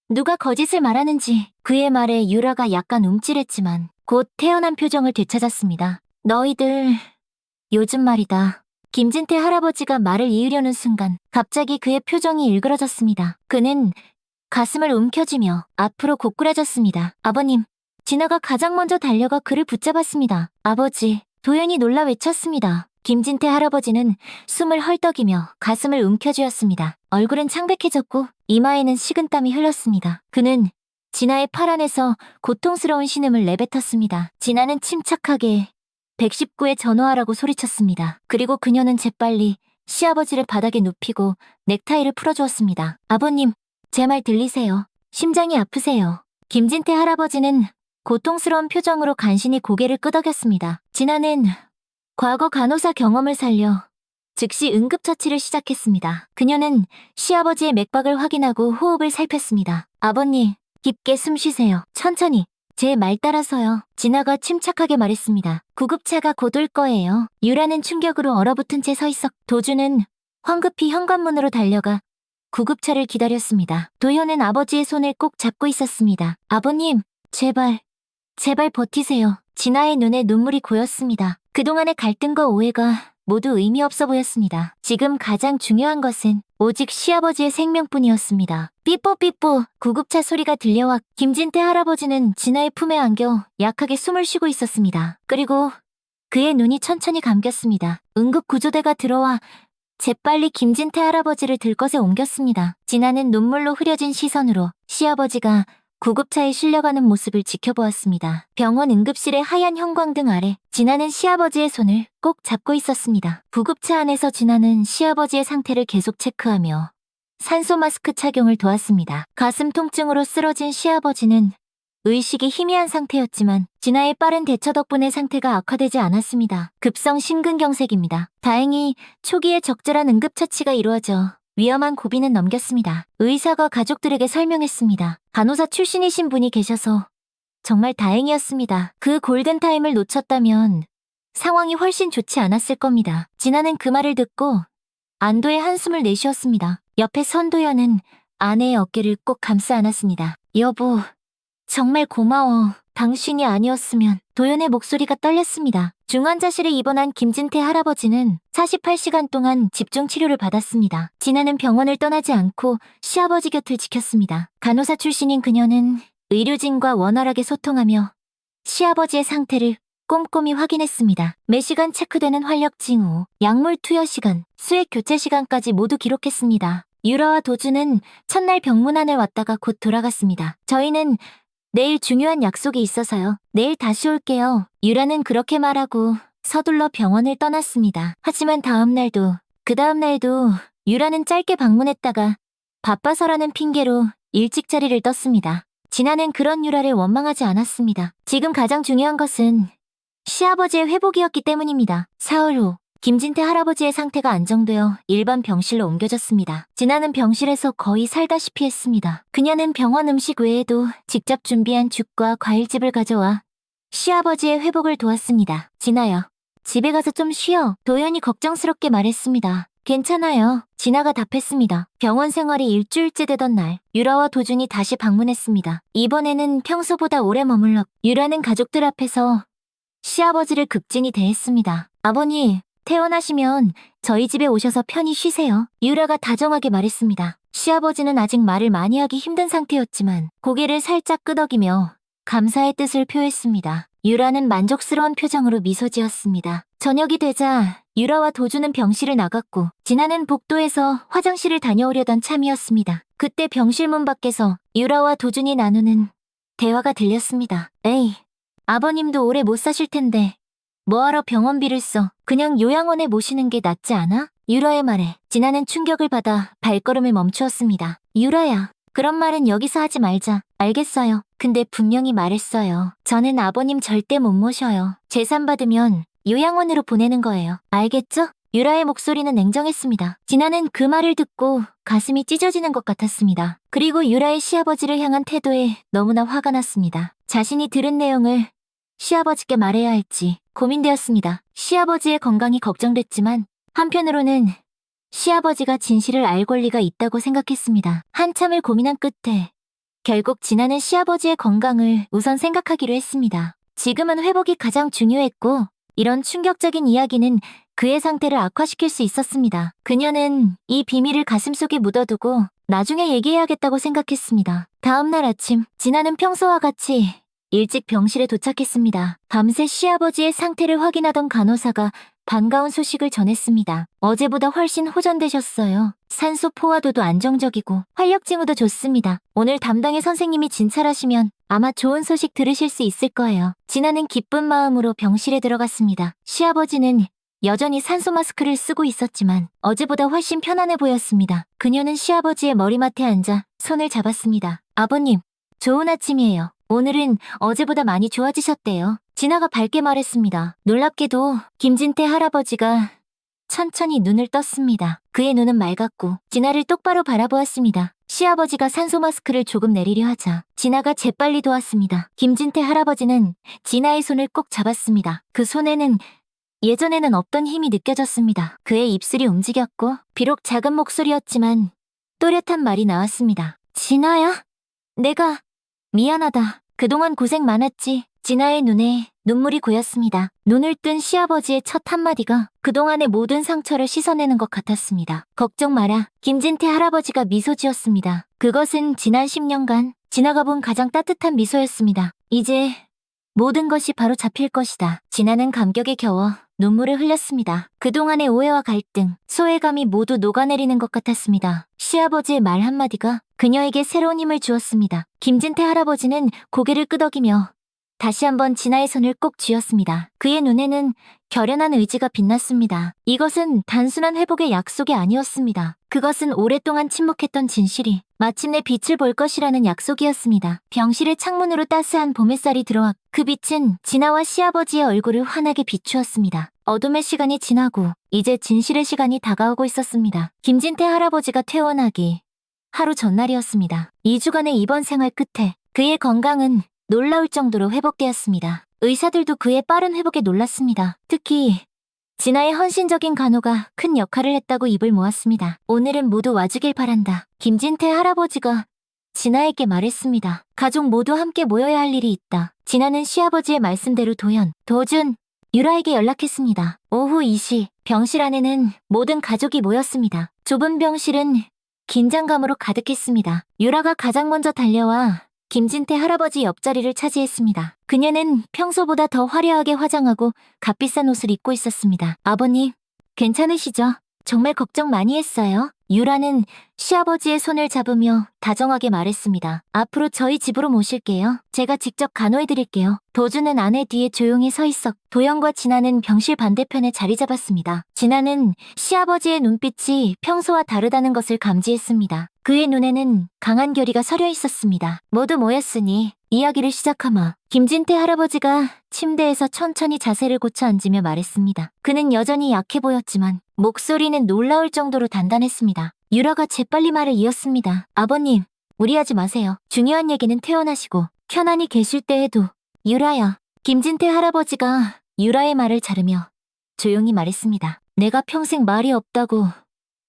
S1: 누가 거짓을 말하는지. 그의 말에 유라가 약간 움찔했지만 곧 태연한 표정을 되찾았습니다. 너희들 요즘 말이다. 김진태 할아버지가 말을 이으려는 순간 갑자기 그의 표정이 일그러졌습니다. 그는 가슴을 움켜쥐며 앞으로 고꾸라졌습니다. 아버님, 진아가 가장 먼저 달려가 그를 붙잡았습니다. 아버지, 도연이 놀라 외쳤습니다. 김진태 할아버지는 숨을 헐떡이며 가슴을 움켜쥐었습니다. 얼굴은 창백해졌고 이마에는 식은땀이 흘렀습니다. 그는 진아의 팔 안에서 고통스러운 신음을 내뱉었습니다. 진아는 침착하게 119에 전화하라고 소리쳤습니다. 그리고 그녀는 재빨리 시아버지를 바닥에 눕히고 넥타이를 풀어주었습니다. 아버님, 제 말 들리세요? 심장이 아프세요? 김진태 할아버지는 고통스러운 표정으로 간신히 고개를 끄덕였습니다. 진아는 과거 간호사 경험을 살려 즉시 응급처치를 시작했습니다. 그녀는 시아버지의 맥박을 확인하고 호흡을 살폈습니다. 아버님, 깊게 숨 쉬세요. 천천히. 제 말 따라서요. 진아가 침착하게 말했습니다. 구급차가 곧 올 거예요. 유라는 충격으로 얼어붙은 채 서 있었. 도주는 황급히 현관문으로 달려가 구급차를 기다렸습니다. 도현은 아버지의 손을 꼭 잡고 있었습니다. 아버님, 제발 버티세요. 진아의 눈에 눈물이 고였습니다. 그동안의 갈등과 오해가 모두 의미 없어 보였습니다. 지금 가장 중요한 것은 오직 시아버지의 생명뿐이었습니다. 삐뽀삐뽀 구급차 소리가 들려와 김진태 할아버지는 진아의 품에 안겨 약하게 숨을 쉬고 있었습니다. 그리고 그의 눈이 천천히 감겼습니다. 응급구조대가 들어와 재빨리 김진태 할아버지를 들것에 옮겼습니다. 진아는 눈물로 흐려진 시선으로 시아버지가 구급차에 실려가는 모습을 지켜보았습니다. 병원 응급실의 하얀 형광등 아래 진아는 시아버지의 손을 꼭 잡고 있었습니다. 구급차 안에서 진아는 시아버지의 상태를 계속 체크하며 산소 마스크 착용을 도왔습니다. 가슴 통증으로 쓰러진 시아버지는 의식이 희미한 상태였지만 진아의 빠른 대처 덕분에 상태가 악화되지 않았습니다. 급성 심근경색입니다. 다행히 초기에 적절한 응급처치가 이루어져 위험한 고비는 넘겼습니다. 의사가 가족들에게 설명했습니다. 간호사 출신이신 분이 계셔서 정말 다행이었습니다. 그 골든타임을 놓쳤다면 상황이 훨씬 좋지 않았을 겁니다. 진아는 그 말을 듣고 안도의 한숨을 내쉬었습니다. 옆에 선도연은 아내의 어깨를 꼭 감싸 안았습니다. 여보, 정말 고마워. 당신이 아니었으면. 도연의 목소리가 떨렸습니다. 중환자실에 입원한 김진태 할아버지는 48시간 동안 집중 치료를 받았습니다. 진아는 병원을 떠나지 않고 시아버지 곁을 지켰습니다. 간호사 출신인 그녀는 의료진과 원활하게 소통하며 시아버지의 상태를 꼼꼼히 확인했습니다. 매시간 체크되는 활력 징후, 약물 투여 시간, 수액 교체 시간까지 모두 기록했습니다. 유라와 도주는 첫날 병문안을 왔다가 곧 돌아갔습니다. 저희는 내일 중요한 약속이 있어서요. 내일 다시 올게요. 유라는 그렇게 말하고 서둘러 병원을 떠났습니다. 하지만 그 다음 날도 유라는 짧게 방문했다가 바빠서라는 핑계로 일찍 자리를 떴습니다. 진아는 그런 유라를 원망하지 않았습니다. 지금 가장 중요한 것은 시아버지의 회복이었기 때문입니다. 사흘 후 김진태 할아버지의 상태가 안정되어 일반 병실로 옮겨졌습니다. 진아는 병실에서 거의 살다시피 했습니다. 그녀는 병원 음식 외에도 직접 준비한 죽과 과일즙을 가져와 시아버지의 회복을 도왔습니다. 진아야, 집에 가서 좀 쉬어. 도연이 걱정스럽게 말했습니다. 괜찮아요. 진아가 답했습니다. 병원 생활이 일주일째 되던 날, 유라와 도준이 다시 방문했습니다. 이번에는 평소보다 오래 머물렀. 유라는 가족들 앞에서 시아버지를 극진히 대했습니다. 아버님, 퇴원하시면 저희 집에 오셔서 편히 쉬세요. 유라가 다정하게 말했습니다. 시아버지는 아직 말을 많이 하기 힘든 상태였지만 고개를 살짝 끄덕이며 감사의 뜻을 표했습니다. 유라는 만족스러운 표정으로 미소 지었습니다. 저녁이 되자 유라와 도주는 병실을 나갔고 진아는 복도에서 화장실을 다녀오려던 참이었습니다. 그때 병실 문 밖에서 유라와 도준이 나누는 대화가 들렸습니다. 에이, 아버님도 오래 못 사실 텐데 뭐하러 병원비를 써? 그냥 요양원에 모시는 게 낫지 않아? 유라의 말에 진아는 충격을 받아 발걸음을 멈추었습니다. 유라야, 그런 말은 여기서 하지 말자. 알겠어요. 근데 분명히 말했어요. 저는 아버님 절대 못 모셔요. 재산 받으면 요양원으로 보내는 거예요. 알겠죠? 유라의 목소리는 냉정했습니다. 진아는 그 말을 듣고 가슴이 찢어지는 것 같았습니다. 그리고 유라의 시아버지를 향한 태도에 너무나 화가 났습니다. 자신이 들은 내용을 시아버지께 말해야 할지 고민되었습니다. 시아버지의 건강이 걱정됐지만 한편으로는 시아버지가 진실을 알 권리가 있다고 생각했습니다. 한참을 고민한 끝에 결국 진아는 시아버지의 건강을 우선 생각하기로 했습니다. 지금은 회복이 가장 중요했고 이런 충격적인 이야기는 그의 상태를 악화시킬 수 있었습니다. 그녀는 이 비밀을 가슴속에 묻어두고 나중에 얘기해야겠다고 생각했습니다. 다음 날 아침, 진아는 평소와 같이 일찍 병실에 도착했습니다. 밤새 시아버지의 상태를 확인하던 간호사가 반가운 소식을 전했습니다. 어제보다 훨씬 호전되셨어요. 산소 포화도도 안정적이고 활력 징후도 좋습니다. 오늘 담당의 선생님이 진찰하시면 아마 좋은 소식 들으실 수 있을 거예요. 진아는 기쁜 마음으로 병실에 들어갔습니다. 시아버지는 여전히 산소 마스크를 쓰고 있었지만 어제보다 훨씬 편안해 보였습니다. 그녀는 시아버지의 머리맡에 앉아 손을 잡았습니다. 아버님, 좋은 아침이에요. 오늘은 어제보다 많이 좋아지셨대요. 진아가 밝게 말했습니다. 놀랍게도 김진태 할아버지가 천천히 눈을 떴습니다. 그의 눈은 맑았고 진아를 똑바로 바라보았습니다. 시아버지가 산소 마스크를 조금 내리려 하자 진아가 재빨리 도왔습니다. 김진태 할아버지는 진아의 손을 꼭 잡았습니다. 그 손에는 예전에는 없던 힘이 느껴졌습니다. 그의 입술이 움직였고 비록 작은 목소리였지만 또렷한 말이 나왔습니다. 진아야? 내가 미안하다. 그동안 고생 많았지. 진아의 눈에 눈물이 고였습니다. 눈을 뜬 시아버지의 첫 한마디가 그동안의 모든 상처를 씻어내는 것 같았습니다. 걱정 마라. 김진태 할아버지가 미소 지었습니다. 그것은 지난 10년간 진아가 본 가장 따뜻한 미소였습니다. 이제 모든 것이 바로 잡힐 것이다. 진아는 감격에 겨워 눈물을 흘렸습니다. 그동안의 오해와 갈등, 소외감이 모두 녹아내리는 것 같았습니다. 시아버지의 말 한마디가 그녀에게 새로운 힘을 주었습니다. 김진태 할아버지는 고개를 끄덕이며 다시 한번 진아의 손을 꼭 쥐었습니다. 그의 눈에는 결연한 의지가 빛났습니다. 이것은 단순한 회복의 약속이 아니었습니다. 그것은 오랫동안 침묵했던 진실이 마침내 빛을 볼 것이라는 약속이었습니다. 병실의 창문으로 따스한 봄햇살이 들어와 그 빛은 진아와 시아버지의 얼굴을 환하게 비추었습니다. 어둠의 시간이 지나고 이제 진실의 시간이 다가오고 있었습니다. 김진태 할아버지가 퇴원하기 하루 전날이었습니다. 2주간의 입원 생활 끝에 그의 건강은 놀라울 정도로 회복되었습니다. 의사들도 그의 빠른 회복에 놀랐습니다. 특히 진아의 헌신적인 간호가 큰 역할을 했다고 입을 모았습니다. 오늘은 모두 와주길 바란다. 김진태 할아버지가 진아에게 말했습니다. 가족 모두 함께 모여야 할 일이 있다. 진아는 시아버지의 말씀대로 도연, 도준, 유라에게 연락했습니다. 오후 2시 병실 안에는 모든 가족이 모였습니다. 좁은 병실은 긴장감으로 가득했습니다. 유라가 가장 먼저 달려와 김진태 할아버지 옆자리를 차지했습니다. 그녀는 평소보다 더 화려하게 화장하고 값비싼 옷을 입고 있었습니다. 아버님, 괜찮으시죠? 정말 걱정 많이 했어요. 유라는 시아버지의 손을 잡으며 다정하게 말했습니다. 앞으로 저희 집으로 모실게요. 제가 직접 간호해드릴게요. 도주는 아내 뒤에 조용히 서 있었. 도영과 진아는 병실 반대편에 자리 잡았습니다. 진아는 시아버지의 눈빛이 평소와 다르다는 것을 감지했습니다. 그의 눈에는 강한 결의가 서려 있었습니다. 모두 모였으니 이야기를 시작하마. 김진태 할아버지가 침대에서 천천히 자세를 고쳐 앉으며 말했습니다. 그는 여전히 약해 보였지만 목소리는 놀라울 정도로 단단했습니다. 유라가 재빨리 말을 이었습니다. 아버님, 무리하지 마세요. 중요한 얘기는 퇴원하시고 편안히 계실 때 해도. 유라야, 김진태 할아버지가 유라의 말을 자르며 조용히 말했습니다. 내가 평생 말이 없다고,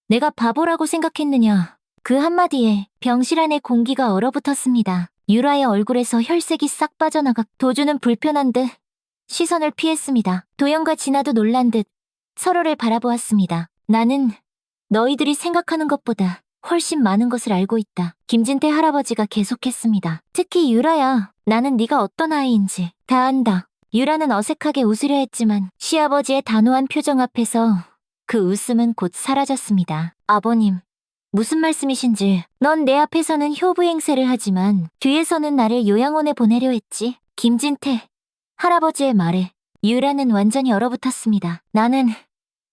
S1: 내가 바보라고 생각했느냐. 그 한마디에 병실 안의 공기가 얼어붙었습니다. 유라의 얼굴에서 혈색이 싹 빠져나가 도주는 불편한 듯 시선을 피했습니다. 도연과 진아도 놀란 듯 서로를 바라보았습니다. 나는 너희들이 생각하는 것보다 훨씬 많은 것을 알고 있다. 김진태 할아버지가 계속했습니다. 특히 유라야, 나는 네가 어떤 아이인지 다 안다. 유라는 어색하게 웃으려 했지만 시아버지의 단호한 표정 앞에서 그 웃음은 곧 사라졌습니다. 아버님, 무슨 말씀이신지. 넌 내 앞에서는 효부 행세를 하지만 뒤에서는 나를 요양원에 보내려 했지. 김진태 할아버지의 말에 유라는 완전히 얼어붙었습니다. 나는,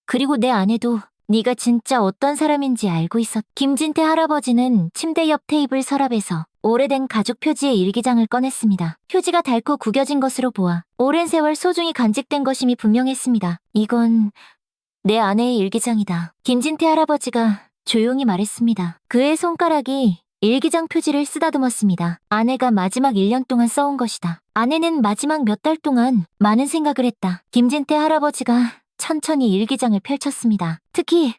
S1: 그리고 내 아내도 네가 진짜 어떤 사람인지 알고 있었. 김진태 할아버지는 침대 옆 테이블 서랍에서 오래된 가족 표지의 일기장을 꺼냈습니다. 표지가 닳고 구겨진 것으로 보아 오랜 세월 소중히 간직된 것임이 분명했습니다. 이건 내 아내의 일기장이다. 김진태 할아버지가 조용히 말했습니다. 그의 손가락이 일기장 표지를 쓰다듬었습니다. 아내가 마지막 1년 동안 써온 것이다. 아내는 마지막 몇 달 동안 많은 생각을 했다. 김진태 할아버지가 천천히 일기장을 펼쳤습니다. 특히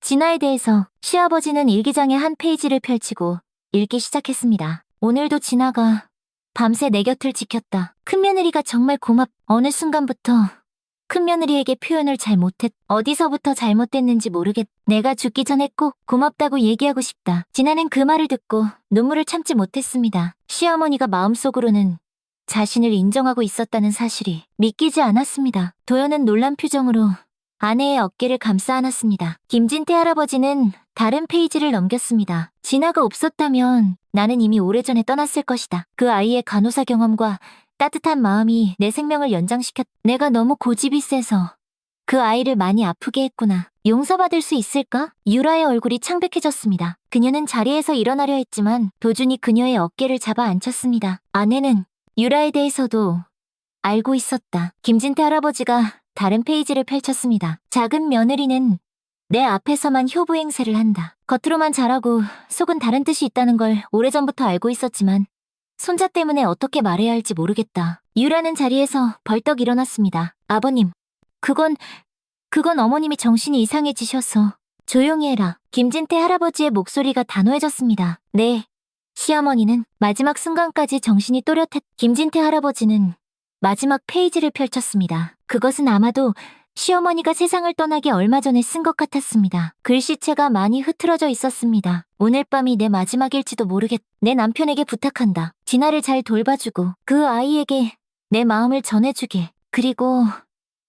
S1: 진아에 대해서 시아버지는 일기장의 한 페이지를 펼치고 읽기 시작했습니다. 오늘도 진아가 밤새 내 곁을 지켰다. 큰며느리가 정말 어느 순간부터 큰며느리에게 표현을 잘 못했. 어디서부터 잘못됐는지 모르겠. 내가 죽기 전에 꼭 고맙다고 얘기하고 싶다. 진아는 그 말을 듣고 눈물을 참지 못했습니다. 시어머니가 마음속으로는 자신을 인정하고 있었다는 사실이 믿기지 않았습니다. 도연은 놀란 표정으로 아내의 어깨를 감싸 안았습니다. 김진태 할아버지는 다른 페이지를 넘겼습니다. 진아가 없었다면 나는 이미 오래전에 떠났을 것이다. 그 아이의 간호사 경험과 따뜻한 마음이 내 생명을 연장시켰. 내가 너무 고집이 세서 그 아이를 많이 아프게 했구나. 용서받을 수 있을까? 유라의 얼굴이 창백해졌습니다. 그녀는 자리에서 일어나려 했지만 도준이 그녀의 어깨를 잡아 안쳤습니다. 아내는 유라에 대해서도 알고 있었다. 김진태 할아버지가 다른 페이지를 펼쳤습니다. 작은 며느리는 내 앞에서만 효부 행세를 한다. 겉으로만 잘하고 속은 다른 뜻이 있다는 걸 오래전부터 알고 있었지만 손자 때문에 어떻게 말해야 할지 모르겠다. 유라는 자리에서 벌떡 일어났습니다. 아버님, 그건 어머님이 정신이 이상해지셔서. 조용히 해라. 김진태 할아버지의 목소리가 단호해졌습니다. 네. 시어머니는 마지막 순간까지 정신이 또렷했. 김진태 할아버지는 마지막 페이지를 펼쳤습니다. 그것은 아마도 시어머니가 세상을 떠나기 얼마 전에 쓴 것 같았습니다. 글씨체가 많이 흐트러져 있었습니다. 오늘 밤이 내 마지막일지도 모르겠. 내 남편에게 부탁한다. 진아를 잘 돌봐주고 그 아이에게 내 마음을 전해주게. 그리고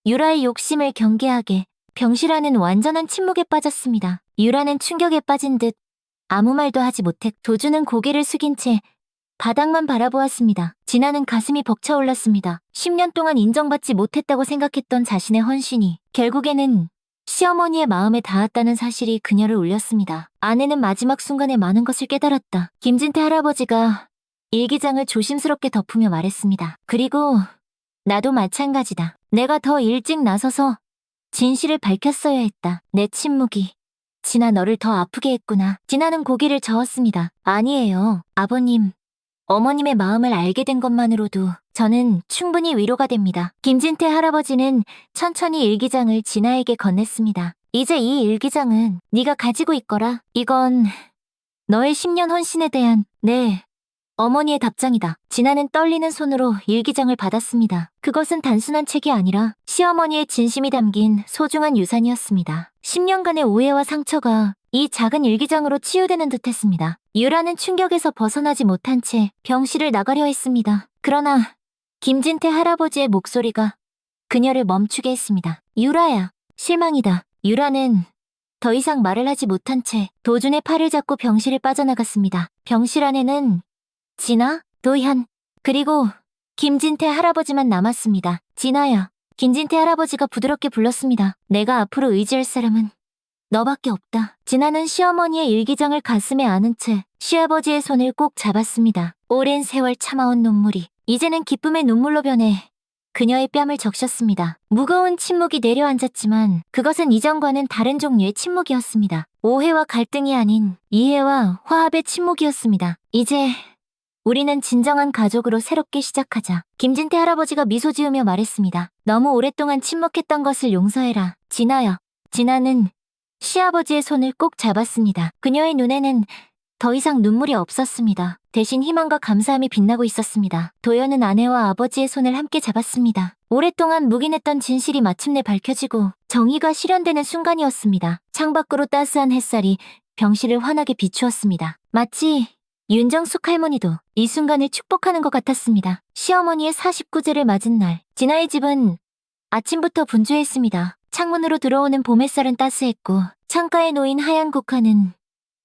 S1: 유라의 욕심을 경계하게. 병실 안은 완전한 침묵에 빠졌습니다. 유라는 충격에 빠진 듯 아무 말도 하지 못했. 도주는 고개를 숙인 채 바닥만 바라보았습니다. 진아는 가슴이 벅차올랐습니다. 10년 동안 인정받지 못했다고 생각했던 자신의 헌신이 결국에는 시어머니의 마음에 닿았다는 사실이 그녀를 울렸습니다. 아내는 마지막 순간에 많은 것을 깨달았다. 김진태 할아버지가 일기장을 조심스럽게 덮으며 말했습니다. 그리고 나도 마찬가지다. 내가 더 일찍 나서서 진실을 밝혔어야 했다. 내 침묵이 진아 너를 더 아프게 했구나. 진아는 고개를 저었습니다. 아니에요. 아버님, 어머님의 마음을 알게 된 것만으로도 저는 충분히 위로가 됩니다. 김진태 할아버지는 천천히 일기장을 진아에게 건넸습니다. 이제 이 일기장은 네가 가지고 있거라. 이건 너의 10년 헌신에 대한 어머니의 답장이다. 진아는 떨리는 손으로 일기장을 받았습니다. 그것은 단순한 책이 아니라 시어머니의 진심이 담긴 소중한 유산이었습니다. 10년간의 오해와 상처가 이 작은 일기장으로 치유되는 듯했습니다. 유라는 충격에서 벗어나지 못한 채 병실을 나가려 했습니다. 그러나 김진태 할아버지의 목소리가 그녀를 멈추게 했습니다. 유라야, 실망이다. 유라는 더 이상 말을 하지 못한 채 도준의 팔을 잡고 병실을 빠져나갔습니다. 병실 안에는 진아, 도현, 그리고 김진태 할아버지만 남았습니다. 진아야. 김진태 할아버지가 부드럽게 불렀습니다. 내가 앞으로 의지할 사람은 너밖에 없다. 진아는 시어머니의 일기장을 가슴에 안은 채 시아버지의 손을 꼭 잡았습니다. 오랜 세월 참아온 눈물이 이제는 기쁨의 눈물로 변해 그녀의 뺨을 적셨습니다. 무거운 침묵이 내려앉았지만 그것은 이전과는 다른 종류의 침묵이었습니다. 오해와 갈등이 아닌 이해와 화합의 침묵이었습니다. 이제 우리는 진정한 가족으로 새롭게 시작하자. 김진태 할아버지가 미소 지으며 말했습니다. 너무 오랫동안 침묵했던 것을 용서해라. 진아여. 진아는 시아버지의 손을 꼭 잡았습니다. 그녀의 눈에는 더 이상 눈물이 없었습니다. 대신 희망과 감사함이 빛나고 있었습니다. 도연은 아내와 아버지의 손을 함께 잡았습니다. 오랫동안 묵인했던 진실이 마침내 밝혀지고 정의가 실현되는 순간이었습니다. 창밖으로 따스한 햇살이 병실을 환하게 비추었습니다. 마치 윤정숙 할머니도 이 순간을 축복하는 것 같았습니다. 시어머니의 49제를 맞은 날, 진아의 집은 아침부터 분주했습니다. 창문으로 들어오는 봄 햇살은 따스했고 창가에 놓인 하얀 국화는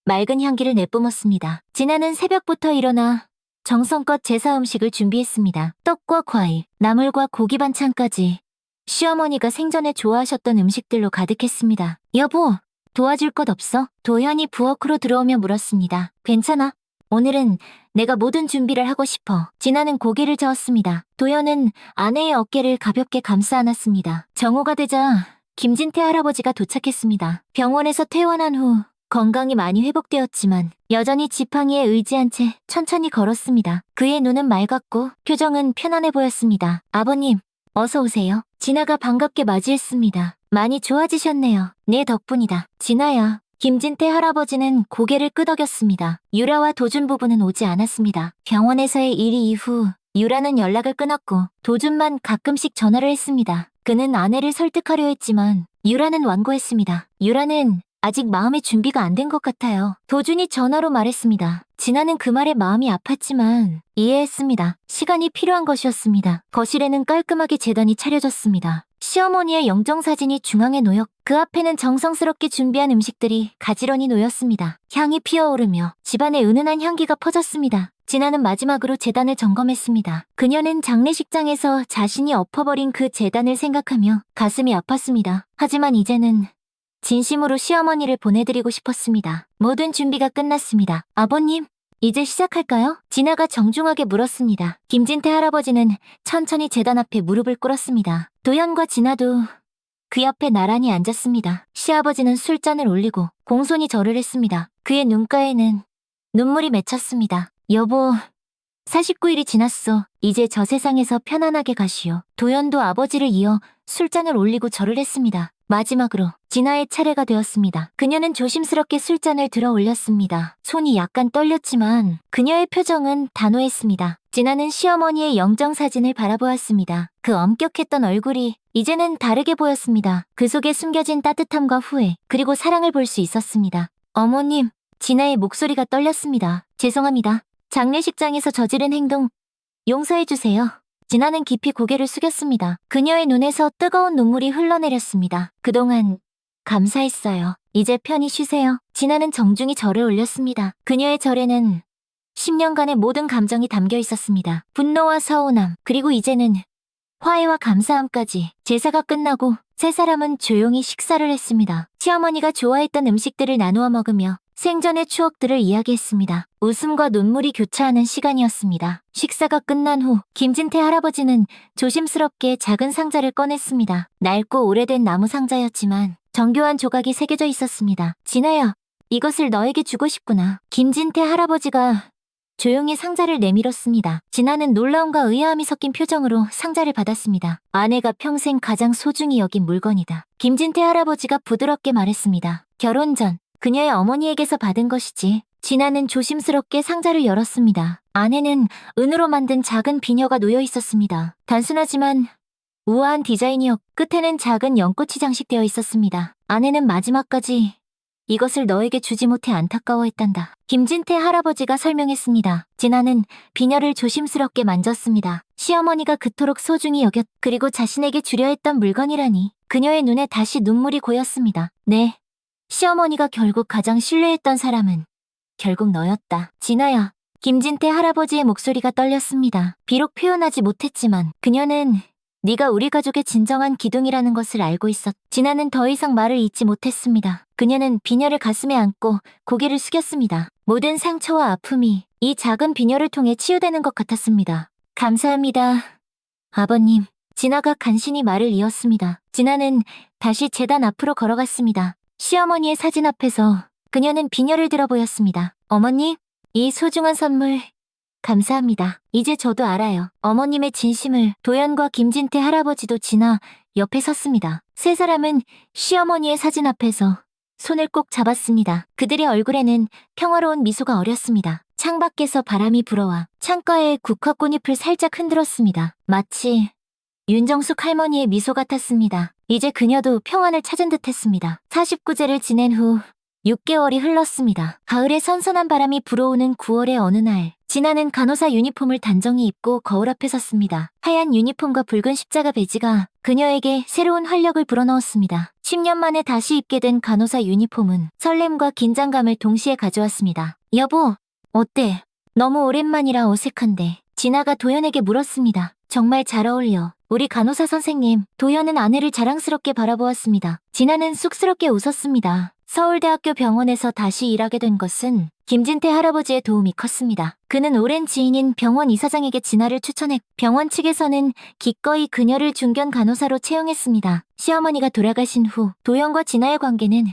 S1: 맑은 향기를 내뿜었습니다. 진아는 새벽부터 일어나 정성껏 제사 음식을 준비했습니다. 떡과 과일, 나물과 고기 반찬까지 시어머니가 생전에 좋아하셨던 음식들로 가득했습니다. 여보, 도와줄 것 없어? 도현이 부엌으로 들어오며 물었습니다. 괜찮아. 오늘은 내가 모든 준비를 하고 싶어. 진아는 고개를 저었습니다. 도현은 아내의 어깨를 가볍게 감싸 안았습니다. 정오가 되자 김진태 할아버지가 도착했습니다. 병원에서 퇴원한 후 건강이 많이 회복되었지만 여전히 지팡이에 의지한 채 천천히 걸었습니다. 그의 눈은 맑았고 표정은 편안해 보였습니다. 아버님, 어서 오세요. 진아가 반갑게 맞이했습니다. 많이 좋아지셨네요. 내 덕분이다. 진아야. 김진태 할아버지는 고개를 끄덕였습니다. 유라와 도준 부부는 오지 않았습니다. 병원에서의 일 이후 유라는 연락을 끊었고 도준만 가끔씩 전화를 했습니다. 그는 아내를 설득하려 했지만 유라는 완고했습니다. 유라는 아직 마음의 준비가 안 된 것 같아요. 도준이 전화로 말했습니다. 진아는 그 말에 마음이 아팠지만 이해했습니다. 시간이 필요한 것이었습니다. 거실에는 깔끔하게 제단이 차려졌습니다. 시어머니의 영정사진이 중앙에 놓여 그 앞에는 정성스럽게 준비한 음식들이 가지런히 놓였습니다. 향이 피어오르며 집안에 은은한 향기가 퍼졌습니다. 진아는 마지막으로 제단을 점검했습니다. 그녀는 장례식장에서 자신이 엎어버린 그 제단을 생각하며 가슴이 아팠습니다. 하지만 이제는 진심으로 시어머니를 보내드리고 싶었습니다. 모든 준비가 끝났습니다. 아버님, 이제 시작할까요? 진아가 정중하게 물었습니다. 김진태 할아버지는 천천히 제단 앞에 무릎을 꿇었습니다. 도연과 진아도 그 옆에 나란히 앉았습니다. 시아버지는 술잔을 올리고 공손히 절을 했습니다. 그의 눈가에는 눈물이 맺혔습니다. 여보, 49일이 지났어. 이제 저 세상에서 편안하게 가시오. 도연도 아버지를 이어 술잔을 올리고 절을 했습니다. 마지막으로 진아의 차례가 되었습니다. 그녀는 조심스럽게 술잔을 들어 올렸습니다. 손이 약간 떨렸지만 그녀의 표정은 단호했습니다. 진아는 시어머니의 영정사진을 바라보았습니다. 그 엄격했던 얼굴이 이제는 다르게 보였습니다. 그 속에 숨겨진 따뜻함과 후회, 그리고 사랑을 볼 수 있었습니다. 어머님, 진아의 목소리가 떨렸습니다. 죄송합니다. 장례식장에서 저지른 행동 용서해주세요. 진아는 깊이 고개를 숙였습니다. 그녀의 눈에서 뜨거운 눈물이 흘러내렸습니다. 그동안 감사했어요. 이제 편히 쉬세요. 진아는 정중히 절을 올렸습니다. 그녀의 절에는 10년간의 모든 감정이 담겨 있었습니다. 분노와 서운함, 그리고 이제는 화해와 감사함까지. 제사가 끝나고 세 사람은 조용히 식사를 했습니다. 시어머니가 좋아했던 음식들을 나누어 먹으며 생전의 추억들을 이야기했습니다. 웃음과 눈물이 교차하는 시간이었습니다. 식사가 끝난 후 김진태 할아버지는 조심스럽게 작은 상자를 꺼냈습니다. 낡고 오래된 나무 상자였지만 정교한 조각이 새겨져 있었습니다. 진아야, 이것을 너에게 주고 싶구나. 김진태 할아버지가 조용히 상자를 내밀었습니다. 진아는 놀라움과 의아함이 섞인 표정으로 상자를 받았습니다. 아내가 평생 가장 소중히 여긴 물건이다. 김진태 할아버지가 부드럽게 말했습니다. 결혼 전 그녀의 어머니에게서 받은 것이지. 진아는 조심스럽게 상자를 열었습니다. 안에는 은으로 만든 작은 비녀가 놓여 있었습니다. 단순하지만 우아한 디자인이었고 끝에는 작은 연꽃이 장식되어 있었습니다. 아내는 마지막까지 이것을 너에게 주지 못해 안타까워했단다. 김진태 할아버지가 설명했습니다. 진아는 비녀를 조심스럽게 만졌습니다. 시어머니가 그토록 소중히 그리고 자신에게 주려 했던 물건이라니. 그녀의 눈에 다시 눈물이 고였습니다. 네. 시어머니가 결국 가장 신뢰했던 사람은 결국 너였다. 진아야. 김진태 할아버지의 목소리가 떨렸습니다. 비록 표현하지 못했지만 그녀는 네가 우리 가족의 진정한 기둥이라는 것을 알고 있었. 진아는 더 이상 말을 잇지 못했습니다. 그녀는 비녀를 가슴에 안고 고개를 숙였습니다. 모든 상처와 아픔이 이 작은 비녀를 통해 치유되는 것 같았습니다. 감사합니다. 아버님. 진아가 간신히 말을 이었습니다. 진아는 다시 제단 앞으로 걸어갔습니다. 시어머니의 사진 앞에서 그녀는 비녀를 들어 보였습니다. 어머니, 이 소중한 선물 감사합니다. 이제 저도 알아요. 어머님의 진심을. 도연과 김진태 할아버지도 지나 옆에 섰습니다. 세 사람은 시어머니의 사진 앞에서 손을 꼭 잡았습니다. 그들의 얼굴에는 평화로운 미소가 어렸습니다. 창밖에서 바람이 불어와 창가의 국화꽃잎을 살짝 흔들었습니다. 마치 윤정숙 할머니의 미소 같았습니다. 이제 그녀도 평안을 찾은 듯했습니다. 49제를 지낸 후 6개월이 흘렀습니다. 가을에 선선한 바람이 불어오는 9월의 어느 날, 진아는 간호사 유니폼을 단정히 입고 거울 앞에 섰습니다. 하얀 유니폼과 붉은 십자가 배지가 그녀에게 새로운 활력을 불어넣었습니다. 10년 만에 다시 입게 된 간호사 유니폼은 설렘과 긴장감을 동시에 가져왔습니다. 여보, 어때? 너무 오랜만이라 어색한데. 진아가 도연에게 물었습니다. 정말 잘 어울려. 우리 간호사 선생님. 도연은 아내를 자랑스럽게 바라보았습니다. 진아는 쑥스럽게 웃었습니다. 서울대학교 병원에서 다시 일하게 된 것은 김진태 할아버지의 도움이 컸습니다. 그는 오랜 지인인 병원 이사장에게 진아를 추천했고 병원 측에서는 기꺼이 그녀를 중견 간호사로 채용했습니다. 시어머니가 돌아가신 후 도연과 진아의 관계는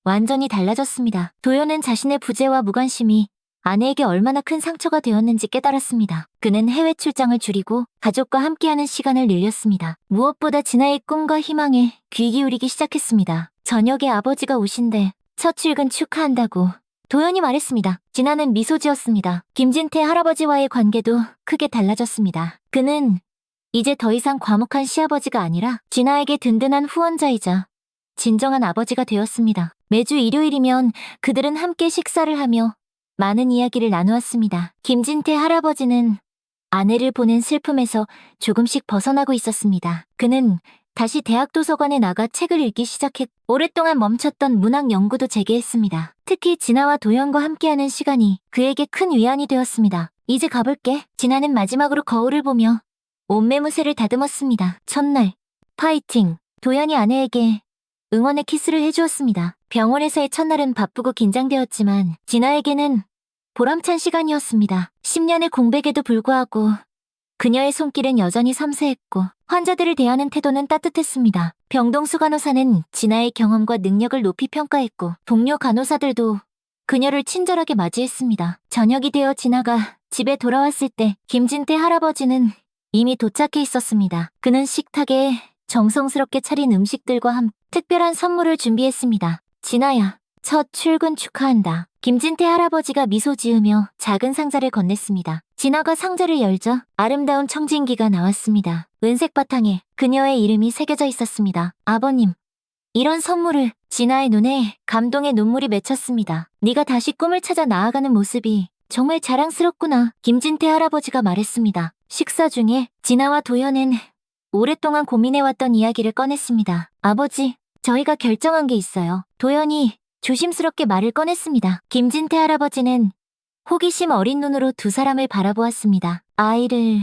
S1: 완전히 달라졌습니다. 도연은 자신의 부재와 무관심이 아내에게 얼마나 큰 상처가 되었는지 깨달았습니다. 그는 해외 출장을 줄이고 가족과 함께하는 시간을 늘렸습니다. 무엇보다 진아의 꿈과 희망에 귀 기울이기 시작했습니다. 저녁에 아버지가 오신대 첫 출근 축하한다고 도연이 말했습니다. 진아는 미소 지었습니다. 김진태 할아버지와의 관계도 크게 달라졌습니다. 그는 이제 더 이상 과묵한 시아버지가 아니라 진아에게 든든한 후원자이자 진정한 아버지가 되었습니다. 매주 일요일이면 그들은 함께 식사를 하며 많은 이야기를 나누었습니다. 김진태 할아버지는 아내를 보낸 슬픔에서 조금씩 벗어나고 있었습니다. 그는 다시 대학 도서관에 나가 책을 읽기 시작했고 오랫동안 멈췄던 문학 연구도 재개했습니다. 특히 진아와 도연과 함께하는 시간이 그에게 큰 위안이 되었습니다. 이제 가볼게. 진아는 마지막으로 거울을 보며 옷매무새를 다듬었습니다. 첫날, 파이팅! 도연이 아내에게 응원의 키스를 해주었습니다. 병원에서의 첫날은 바쁘고 긴장되었지만 진아에게는 보람찬 시간이었습니다. 10년의 공백에도 불구하고 그녀의 손길은 여전히 섬세했고 환자들을 대하는 태도는 따뜻했습니다. 병동수 간호사는 진아의 경험과 능력을 높이 평가했고 동료 간호사들도 그녀를 친절하게 맞이했습니다. 저녁이 되어 진아가 집에 돌아왔을 때 김진태 할아버지는 이미 도착해 있었습니다. 그는 식탁에 정성스럽게 차린 음식들과 함께 특별한 선물을 준비했습니다. 진아야, 첫 출근 축하한다. 김진태 할아버지가 미소 지으며 작은 상자를 건넸습니다. 진아가 상자를 열자 아름다운 청진기가 나왔습니다. 은색 바탕에 그녀의 이름이 새겨져 있었습니다. 아버님, 이런 선물을. 진아의 눈에 감동의 눈물이 맺혔습니다. 네가 다시 꿈을 찾아 나아가는 모습이 정말 자랑스럽구나. 김진태 할아버지가 말했습니다. 식사 중에 진아와 도연은 오랫동안 고민해왔던 이야기를 꺼냈습니다. 아버지, 저희가 결정한 게 있어요. 도연이 조심스럽게 말을 꺼냈습니다. 김진태 할아버지는 호기심 어린 눈으로 두 사람을 바라보았습니다. 아이를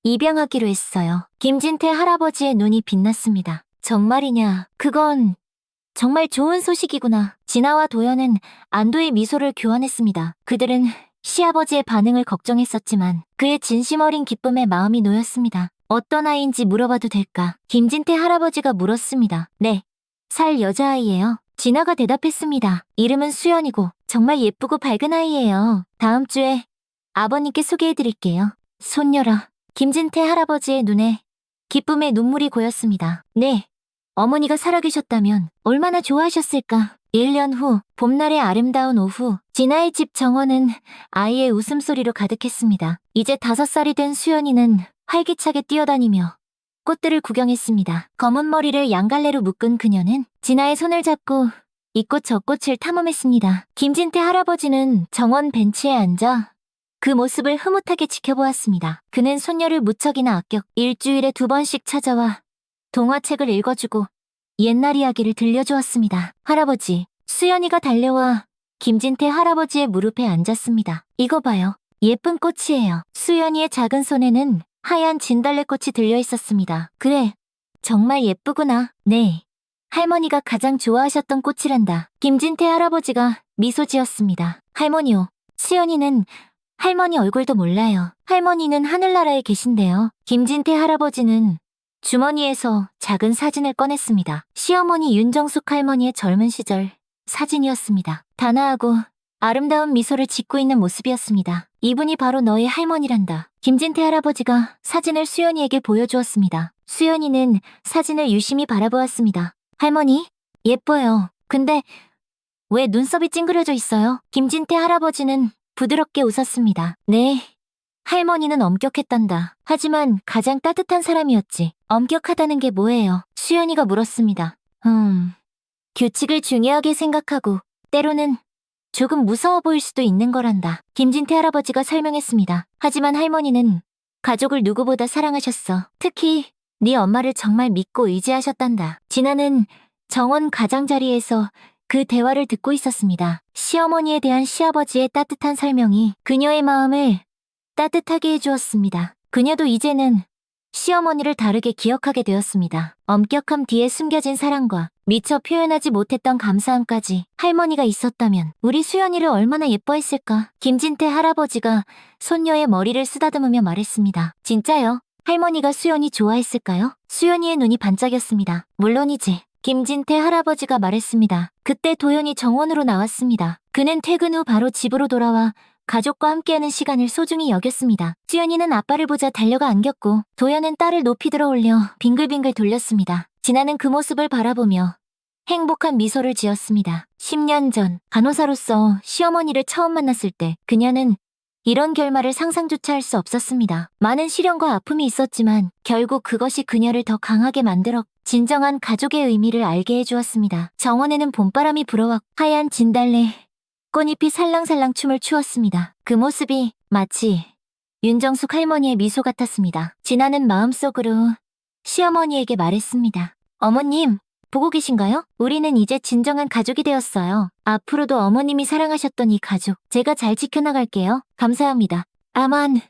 S1: 입양하기로 했어요. 김진태 할아버지의 눈이 빛났습니다. 정말이냐? 그건 정말 좋은 소식이구나. 진아와 도연은 안도의 미소를 교환했습니다. 그들은 시아버지의 반응을 걱정했었지만 그의 진심 어린 기쁨에 마음이 놓였습니다. 어떤 아이인지 물어봐도 될까? 김진태 할아버지가 물었습니다. 네, 살 여자아이예요. 진아가 대답했습니다. 이름은 수연이고 정말 예쁘고 밝은 아이예요. 다음 주에 아버님께 소개해드릴게요. 손녀라. 김진태 할아버지의 눈에 기쁨의 눈물이 고였습니다. 네, 어머니가 살아계셨다면 얼마나 좋아하셨을까. 1년 후 봄날의 아름다운 오후 진아의 집 정원은 아이의 웃음소리로 가득했습니다. 이제 5살이 된 수연이는 활기차게 뛰어다니며 꽃들을 구경했습니다. 검은 머리를 양갈래로 묶은 그녀는 진아의 손을 잡고 이 꽃 저 꽃을 탐험했습니다. 김진태 할아버지는 정원 벤치에 앉아 그 모습을 흐뭇하게 지켜보았습니다. 그는 손녀를 무척이나 아꼈 일주일에 2번씩 찾아와 동화책을 읽어주고 옛날 이야기를 들려주었습니다. 할아버지, 수연이가 달려와 김진태 할아버지의 무릎에 앉았습니다. 이거 봐요. 예쁜 꽃이에요. 수연이의 작은 손에는 하얀 진달래꽃이 들려 있었습니다. 그래, 정말 예쁘구나. 네, 할머니가 가장 좋아하셨던 꽃이란다. 김진태 할아버지가 미소 지었습니다. 할머니요, 수연이는 할머니 얼굴도 몰라요. 할머니는 하늘나라에 계신데요. 김진태 할아버지는 주머니에서 작은 사진을 꺼냈습니다. 시어머니 윤정숙 할머니의 젊은 시절 사진이었습니다. 단아하고 아름다운 미소를 짓고 있는 모습이었습니다. 이분이 바로 너의 할머니란다. 김진태 할아버지가 사진을 수연이에게 보여주었습니다. 수연이는 사진을 유심히 바라보았습니다. 할머니, 예뻐요. 근데 왜 눈썹이 찡그려져 있어요? 김진태 할아버지는 부드럽게 웃었습니다. 네. 할머니는 엄격했단다. 하지만 가장 따뜻한 사람이었지. 엄격하다는 게 뭐예요? 수연이가 물었습니다. 규칙을 중요하게 생각하고 때로는 조금 무서워 보일 수도 있는 거란다. 김진태 할아버지가 설명했습니다. 하지만 할머니는 가족을 누구보다 사랑하셨어. 특히 네 엄마를 정말 믿고 의지하셨단다. 진아는 정원 가장자리에서 그 대화를 듣고 있었습니다. 시어머니에 대한 시아버지의 따뜻한 설명이 그녀의 마음을 따뜻하게 해주었습니다. 그녀도 이제는 시어머니를 다르게 기억하게 되었습니다. 엄격함 뒤에 숨겨진 사랑과 미처 표현하지 못했던 감사함까지 할머니가 있었다면 우리 수연이를 얼마나 예뻐했을까? 김진태 할아버지가 손녀의 머리를 쓰다듬으며 말했습니다. 진짜요? 할머니가 수연이 좋아했을까요? 수연이의 눈이 반짝였습니다. 물론이지. 김진태 할아버지가 말했습니다. 그때 도연이 정원으로 나왔습니다. 그는 퇴근 후 바로 집으로 돌아와 가족과 함께하는 시간을 소중히 여겼습니다. 수연이는 아빠를 보자 달려가 안겼고 도연은 딸을 높이 들어 올려 빙글빙글 돌렸습니다. 진아는 그 모습을 바라보며 행복한 미소를 지었습니다. 10년 전 간호사로서 시어머니를 처음 만났을 때 그녀는 이런 결말을 상상조차 할 수 없었습니다. 많은 시련과 아픔이 있었지만 결국 그것이 그녀를 더 강하게 만들어 진정한 가족의 의미를 알게 해주었습니다. 정원에는 봄바람이 불어왔고 하얀 진달래 꽃잎이 살랑살랑 춤을 추었습니다. 그 모습이 마치 윤정숙 할머니의 미소 같았습니다. 진아는 마음속으로 시어머니에게 말했습니다. 어머님, 보고 계신가요? 우리는 이제 진정한 가족이 되었어요. 앞으로도 어머님이 사랑하셨던 이 가족, 제가 잘 지켜나갈게요. 감사합니다. 아만,